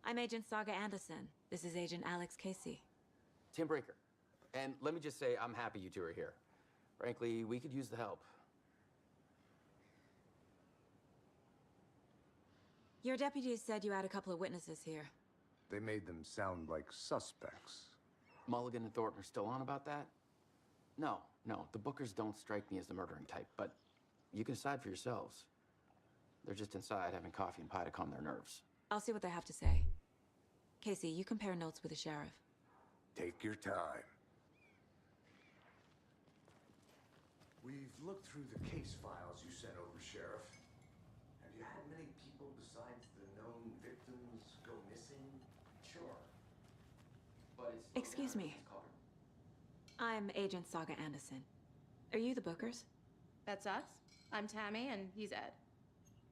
I'm Agent Sagу Андерсон. This is Agent Alex Casey. Tim Breaker. And let me just say, I'm happy you two are here. Frankly, we could use the help. Your deputies said you had a couple of witnesses here. They made them sound like suspects. Mulligan and Thornton are still on about that? No, the Bookers don't strike me as the murdering type, but you can decide for yourselves. They're just inside having coffee and pie to calm their nerves. I'll see what they have to say. Casey, you compare notes with the sheriff. Take your time. We've looked through the case files you sent over, Sheriff. Have you had many people besides the known victims go missing? Sure. But it's... Excuse me. I'm Agent Sagу Andерson. Are you the Bookers? That's us. I'm Tammy, and he's Ed.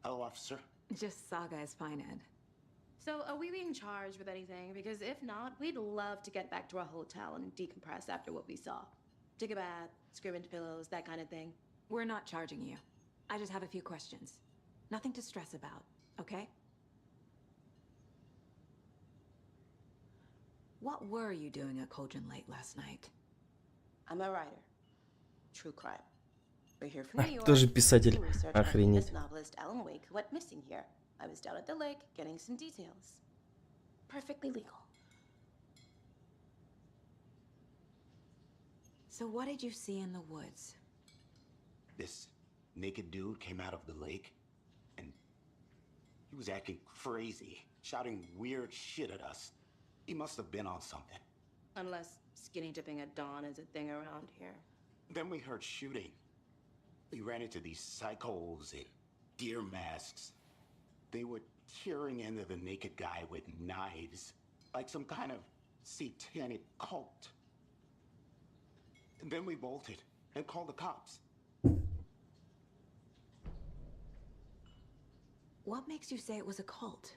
Hello, officer. Just Saga is fine, Ed. So, are we being charged with anything? Because if not, we'd love to get back to our hotel and decompress after what we saw. Take a bath, scream into pillows, that kind of thing. We're not charging you. I just have a few questions. Nothing to stress about, okay? What were you doing at Cauldron Lake last night? I'm a writer. True crime. We're here from New York. Тоже писатель. Охренеть. Novelist Alana Uэйka went missing here. I was down at the lake getting some details. Perfectly legal. So what did you see in the woods? This naked dude came out of the lake, and he was acting crazy, shouting weird shit at us. He must have been on something. Unless skinny dipping at dawn is a thing around here. Then we heard shooting. We ran into these psychos in deer masks. They were tearing into the naked guy with knives, like some kind of satanic cult. And then we bolted and called the cops. What makes you say it was a cult?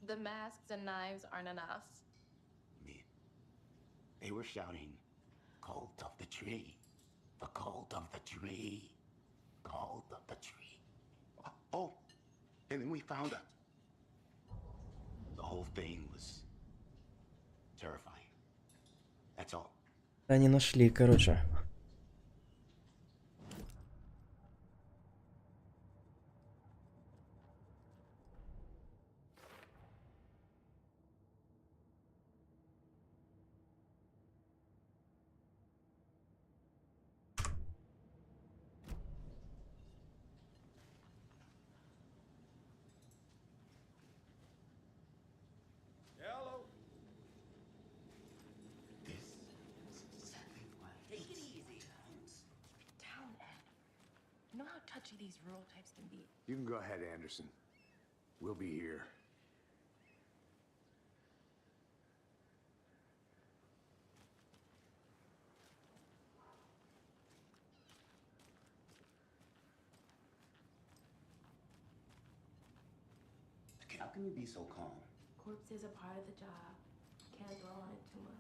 The masks and knives aren't enough. They were shouting, "Cult of the tree, the cult of the tree, cult of the tree." Oh, and then we found out. The whole thing was terrifying. That's all. Они нашли, короче. You know how touchy these rural types can be. You can go ahead, Anderson. We'll be here. How can you be so calm? Corpses are part of the job. Can't dwell on it too much.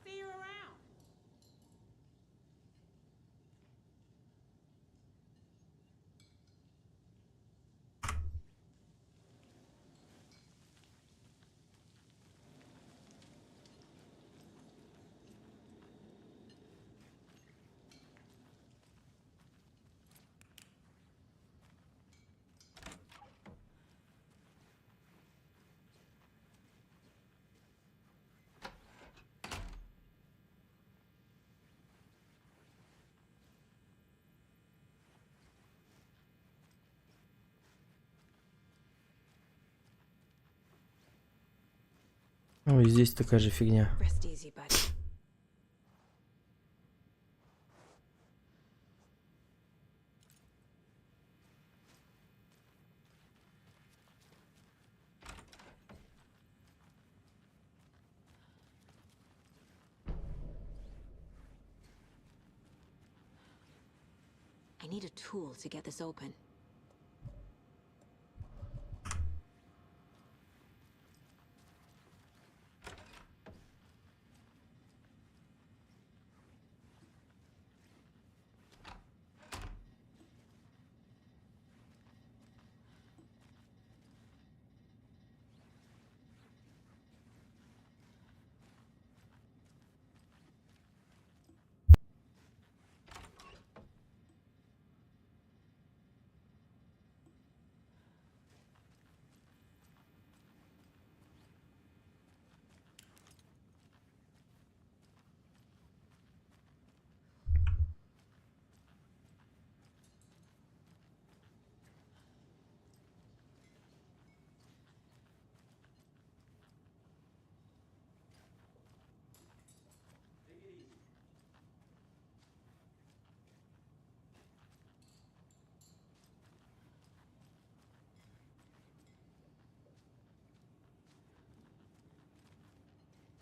See you around. Ну и здесь такая же фигня. Rest easy, buddy. I need a tool to get this open.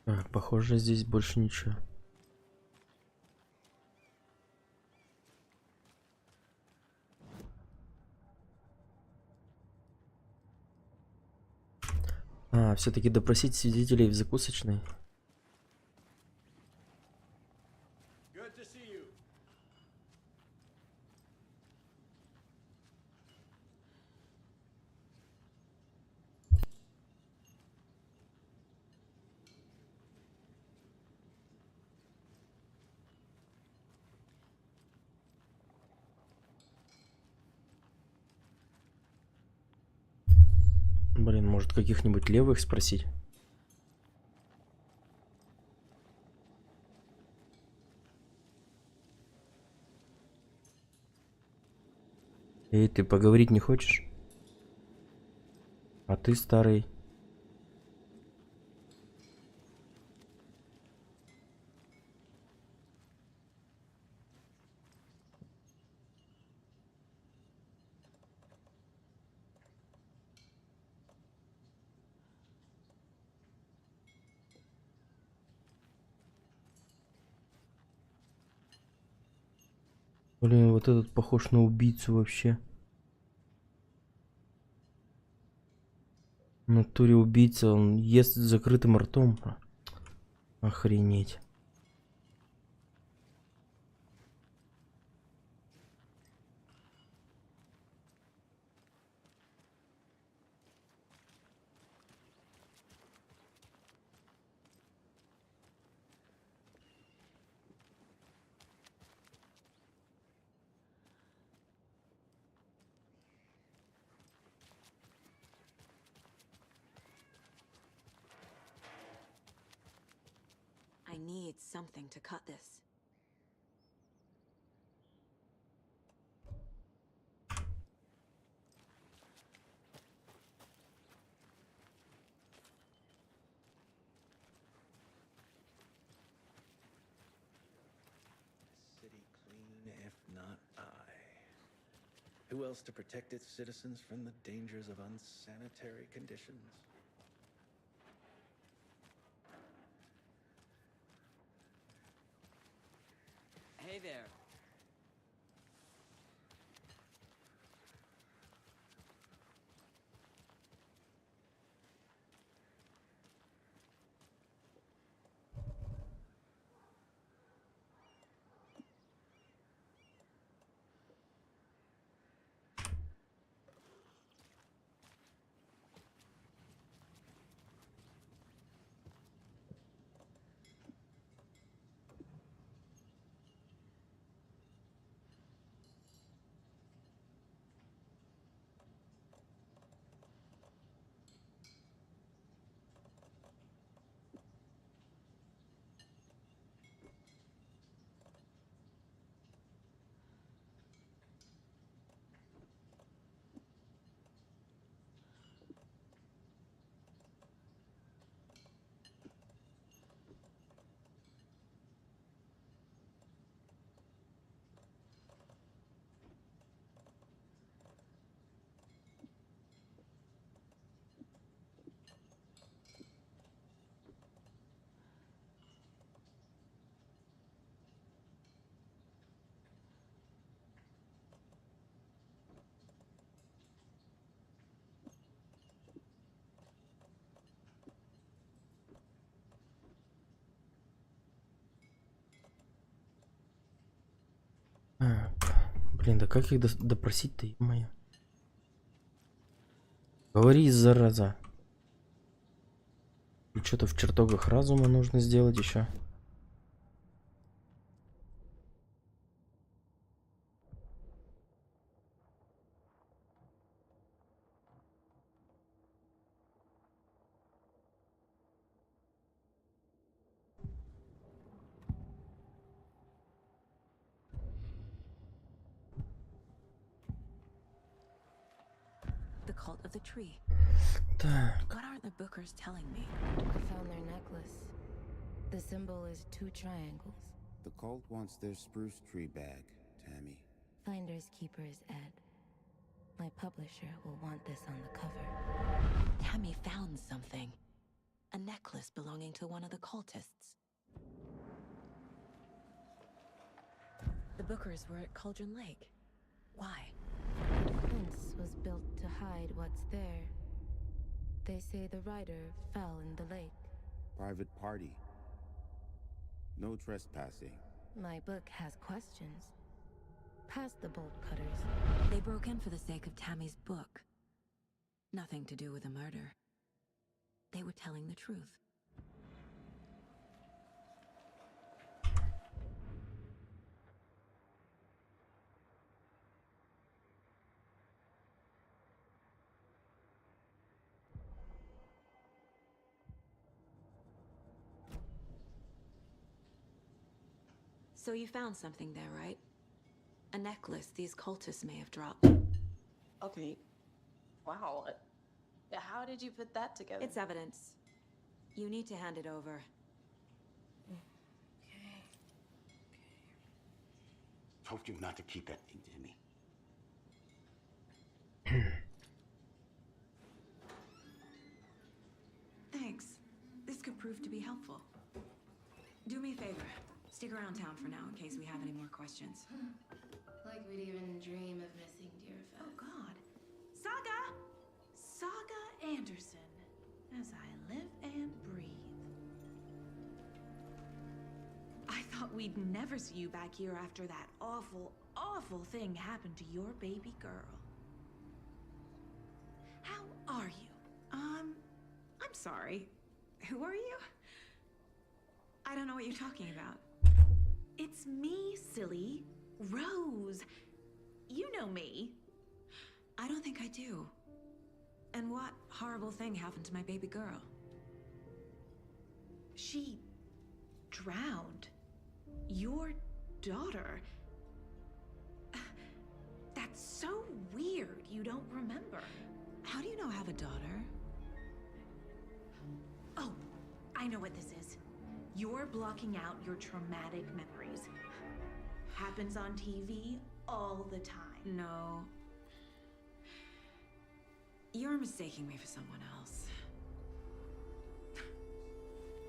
Так, похоже, здесь больше ничего. А, все-таки допросить свидетелей в закусочной. Good to see you. Блин, может каких-нибудь левых спросить? Эй, ты поговорить не хочешь? А ты старый. Блин, вот этот похож на убийцу вообще. В натуре убийца, он ест с закрытым ртом. Охренеть. I need something to cut this. City clean, if not I. Who else to protect its citizens from the dangers of unsanitary conditions? Hey there. Блин, да как их допросить-то, ё-моё? Говори, зараза. И что-то в чертогах разума нужно сделать еще. The cult of the tree. Так. What are the bookers telling me? I found their necklace. The symbol is 2 triangles. The cult wants their spruce tree bag, Tammy. Finders keepers, Ed. My publisher will want this on the cover. Tammy found something. A necklace belonging to one of the cultists. The bookers were at Cauldron Lake. Why? The fence was built to hide what's there. They say the rider fell in the lake. Private party. No trespassing. My book has questions. Past the bolt cutters. They broke in for the sake of Tammy's book. Nothing to do with the murder. They were telling the truth. So you found something there, right? A necklace these cultists may have dropped. Okay. Wow. How did you put that together? It's evidence. You need to hand it over. Okay. Told you not to keep that thing, Tammy. Thanks. This could prove to be helpful. Do me a favor. Stick around town for now in case we have any more questions. Like we'd even dream of missing Deerfest. Oh, God. Saga Anderson. As I live and breathe. I thought we'd never see you back here after that awful, awful thing happened to your baby girl. How are you? I'm sorry. Who are you? I don't know what you're talking about. It's me, silly. Rose. You know me. I don't think I do. And what horrible thing happened to my baby girl? She drowned. Your daughter. That's so weird you don't remember. How do you know I have a daughter? Oh, I know what this is. You're blocking out your traumatic memories. Happens on TV all the time. No. You're mistaking me for someone else.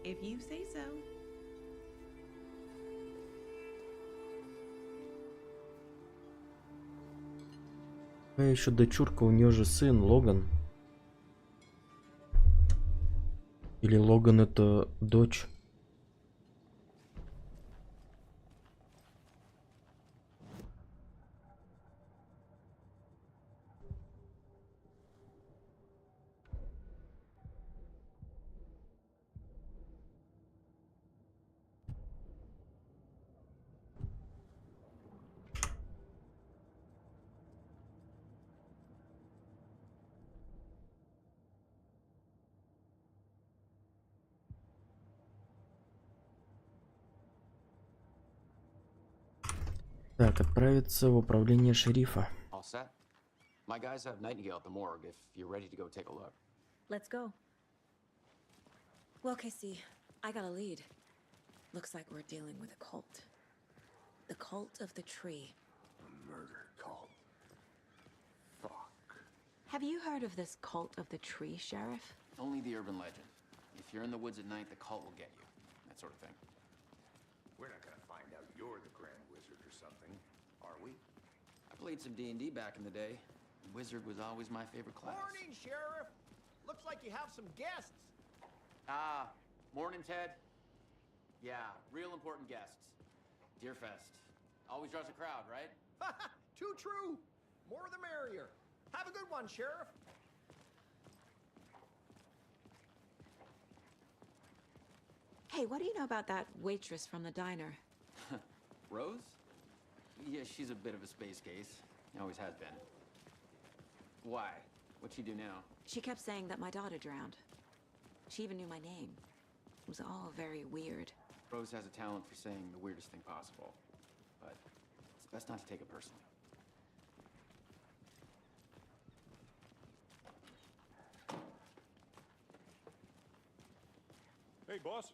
If you say so. А еще дочурка, у нее же сын Логан. Или Логан это дочь? Так, отправиться в управление шерифа. All set? My guys have Nightingale at the morgue if you're ready to go take a look. Let's go. Well, Casey, I got a lead. Looks like we're dealing with a cult. The cult of the tree. A murder cult. Fuck. Have you heard of this cult of the tree, Sheriff? Only the urban legend. If you're in the woods at night, the cult will get you. That sort of thing. We're not gonna find out you're the Grand Wizard or something, are we? I played some D&D back in the day. Wizard was always my favorite class. Morning, Sheriff. Looks like you have some guests. Ah, morning, Ted. Yeah, real important guests. Deerfest. Always draws a crowd, right? Too true. More the merrier. Have a good one, Sheriff. Hey, what do you know about that waitress from the diner? Rose? Yeah, she's a bit of a space case. Always has been. Why? What'd she do now? She kept saying that my daughter drowned. She even knew my name. It was all very weird. Rose has a talent for saying the weirdest thing possible. But it's best not to take it personally. Hey, boss.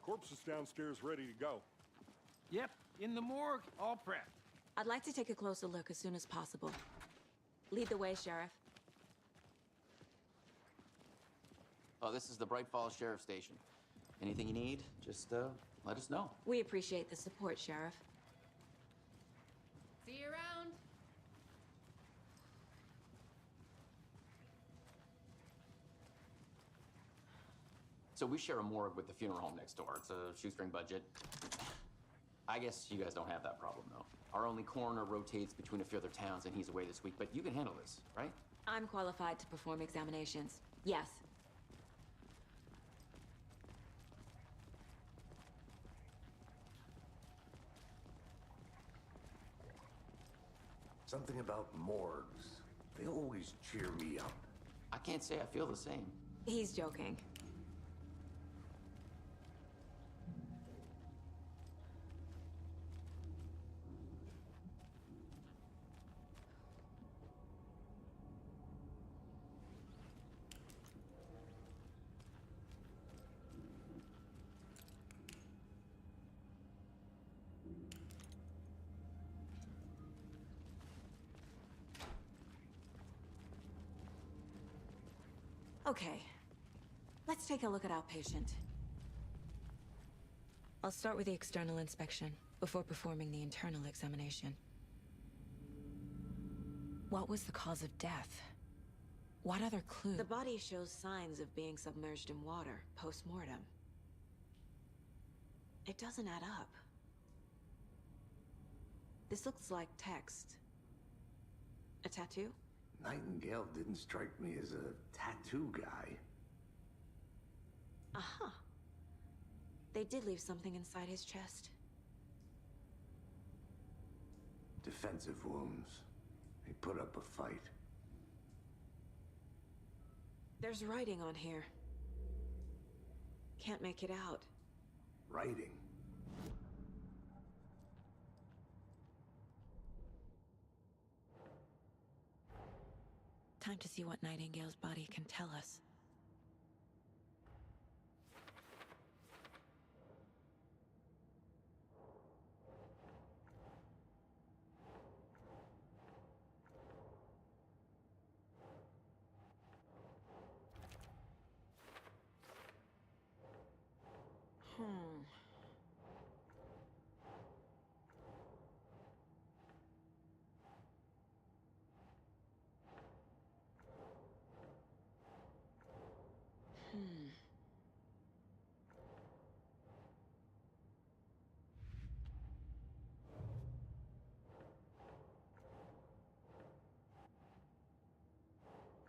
Corpse is downstairs ready to go. Yep, in the morgue, all prepped. I'd like to take a closer look as soon as possible. Lead the way, Sheriff. Oh, this is the Braight-Fall's Sheriff Station. Anything you need, just let us know. We appreciate the support, Sheriff. See you around. So we share a morgue with the funeral home next door. It's a shoestring budget. I guess you guys don't have that problem, though. Our only coroner rotates between a few other towns, and he's away this week, but you can handle this, right? I'm qualified to perform examinations. Yes. Something about morgues. They always cheer me up. I can't say I feel the same. He's joking. Okay, let's take a look at our patient. I'll start with the external inspection before performing the internal examination. What was the cause of death? What other clue? The body shows signs of being submerged in water post-mortem. It doesn't add up. This looks like text. A tattoo? Nightingale didn't strike me as a tattoo guy. Aha. They did leave something inside his chest. Defensive wounds. He put up a fight. There's writing on here. Can't make it out. Writing? Time to see what Nightingale's body can tell us.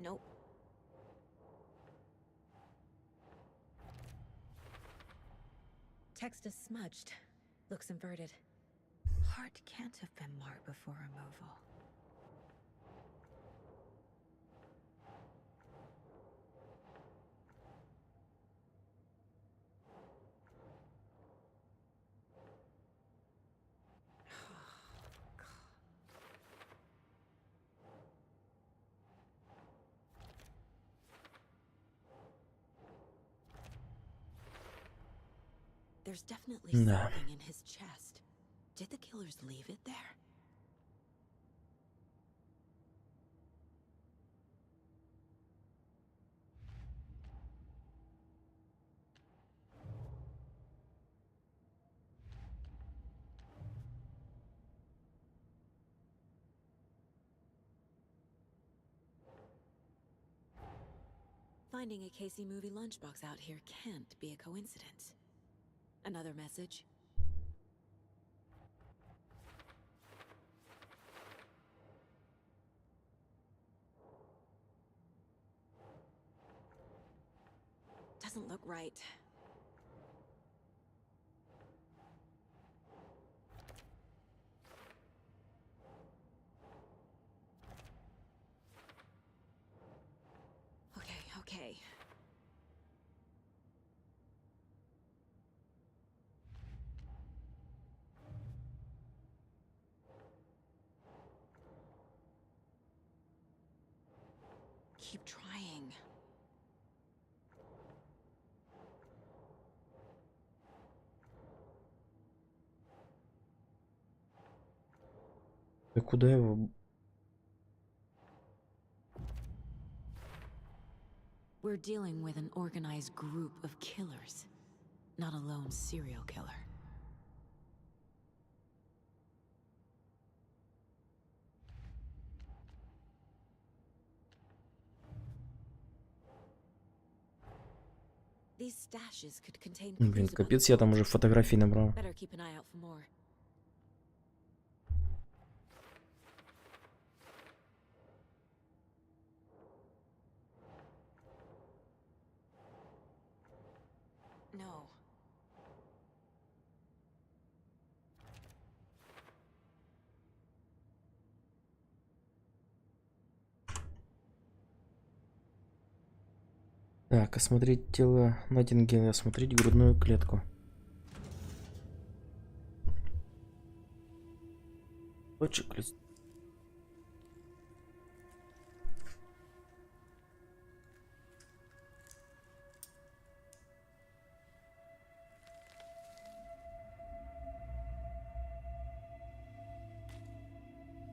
Nope. Text is smudged. Looks inverted. Heart can't have been marked before removal. There's definitely something in his chest. Did the killers leave it there? Finding a Casey movie lunchbox out here can't be a coincidence. Another message. doesn't look right. Okay. Keep trying. Да куда его? We're dealing with an organized group of killers, not a lone serial killer. These stashes could contain Блин, clues about капец, the я там уже фотографий набрал. Better keep an eye out for more. No. Так, осмотреть тело Найтингейл, осмотреть грудную клетку. Точек лист.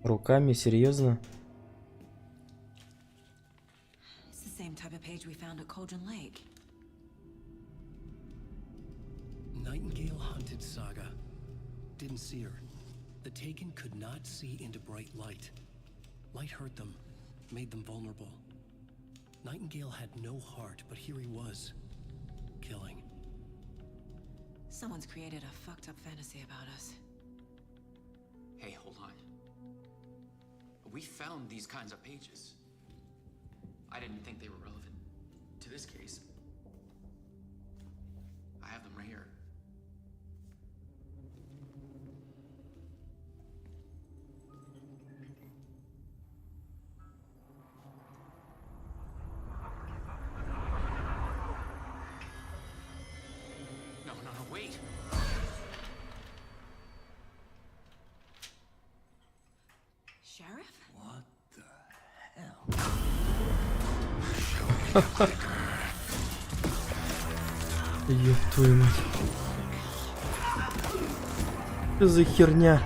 Руками, серьезно? It's the same type of page we found at Cauldron Lake. Nightingale hunted Saga. Didn't see her. The Taken could not see into bright light. Light hurt them, made them vulnerable. Nightingale had no heart, but here he was, killing. Someone's created a fucked up fantasy about us. Hey, hold on. We found these kinds of pages. I didn't think they were relevant to this case. I have them right here. No, wait. Sheriff? What the hell? Ёб твою мать. Что за херня?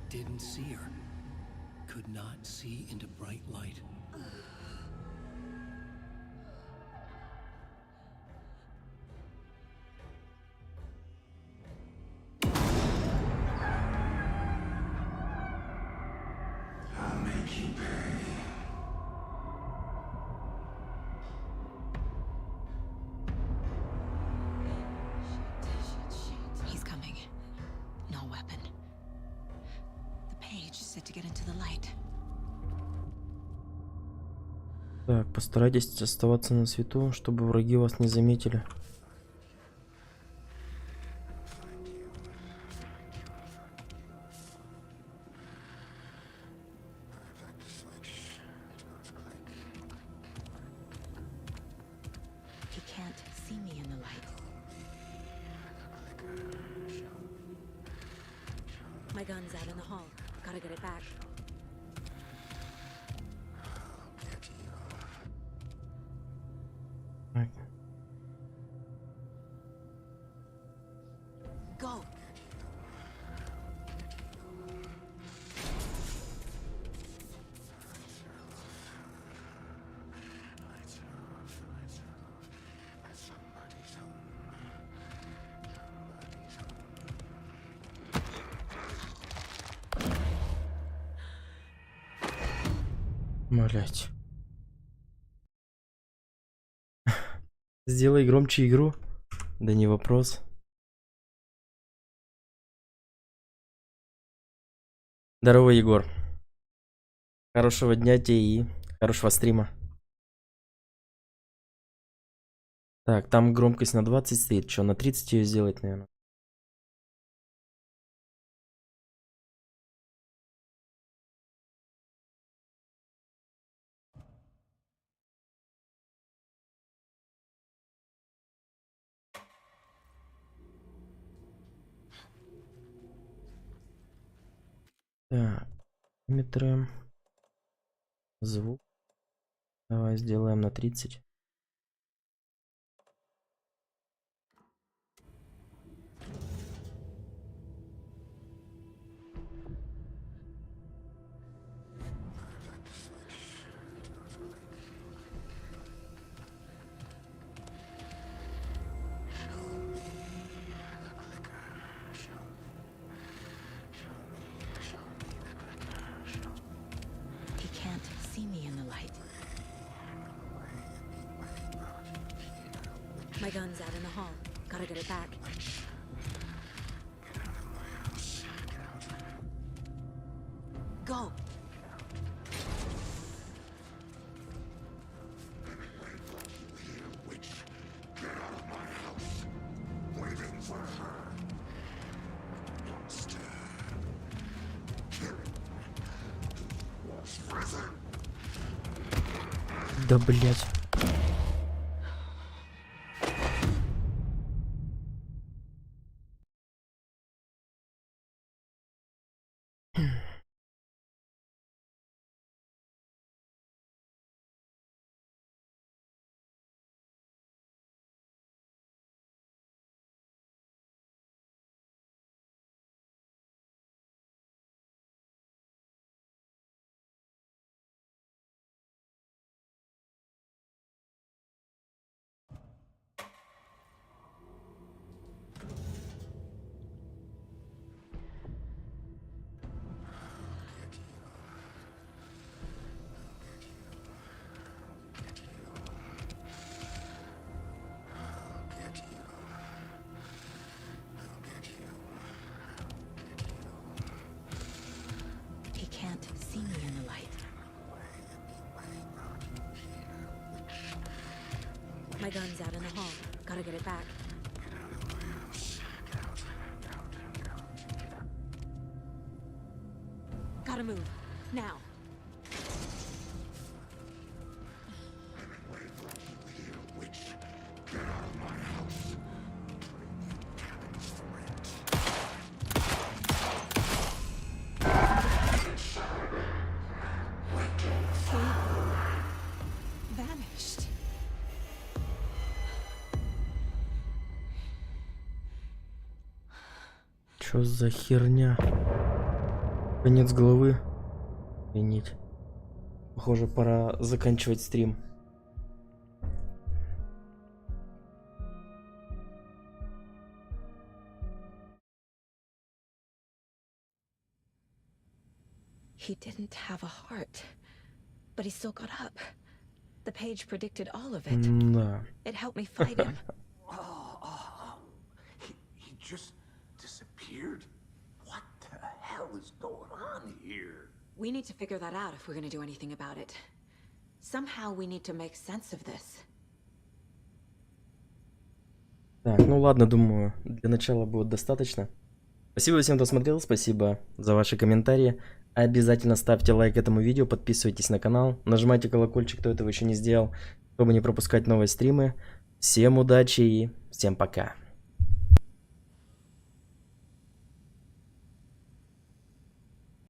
Didn't see her. Could not see into bright light. I'll make you pay. He's coming. No weapon. The page said to get into the light. Так, постарайтесь оставаться на свету, чтобы враги вас не заметили. He can't see me in the light. My gun's out in the hall. Gotta get it back. Так. Go. Блять. Сделай громче игру. Да не вопрос. Здорово, Егор. Хорошего дня тебе и хорошего стрима. Так, там громкость на 20 стоит. Что, на 30 ее сделать, наверное? Так, параметры. Звук. Давай сделаем на 30. He can't see me in the light. My gun's out in the hall. Gotta get it back. Go! Да блять. He can't see me in the light. My gun's out in the hall. Gotta get it back. Gotta move. Now. Vanished. Чё за херня? Конец головы. Охренеть. Похоже, пора заканчивать стрим. He didn't have a heart, but he still got up. The page predicted all of it. Да. It helped me fight him. He just disappeared? What the hell is going on here? We need to figure that out if we're gonna do anything about it. Somehow we need to make sense of this. Так, ну ладно, думаю, для начала будет достаточно. Спасибо всем, кто смотрел, спасибо за ваши комментарии. Обязательно ставьте лайк этому видео, подписывайтесь на канал, нажимайте колокольчик, кто этого еще не сделал, чтобы не пропускать новые стримы. Всем удачи и всем пока.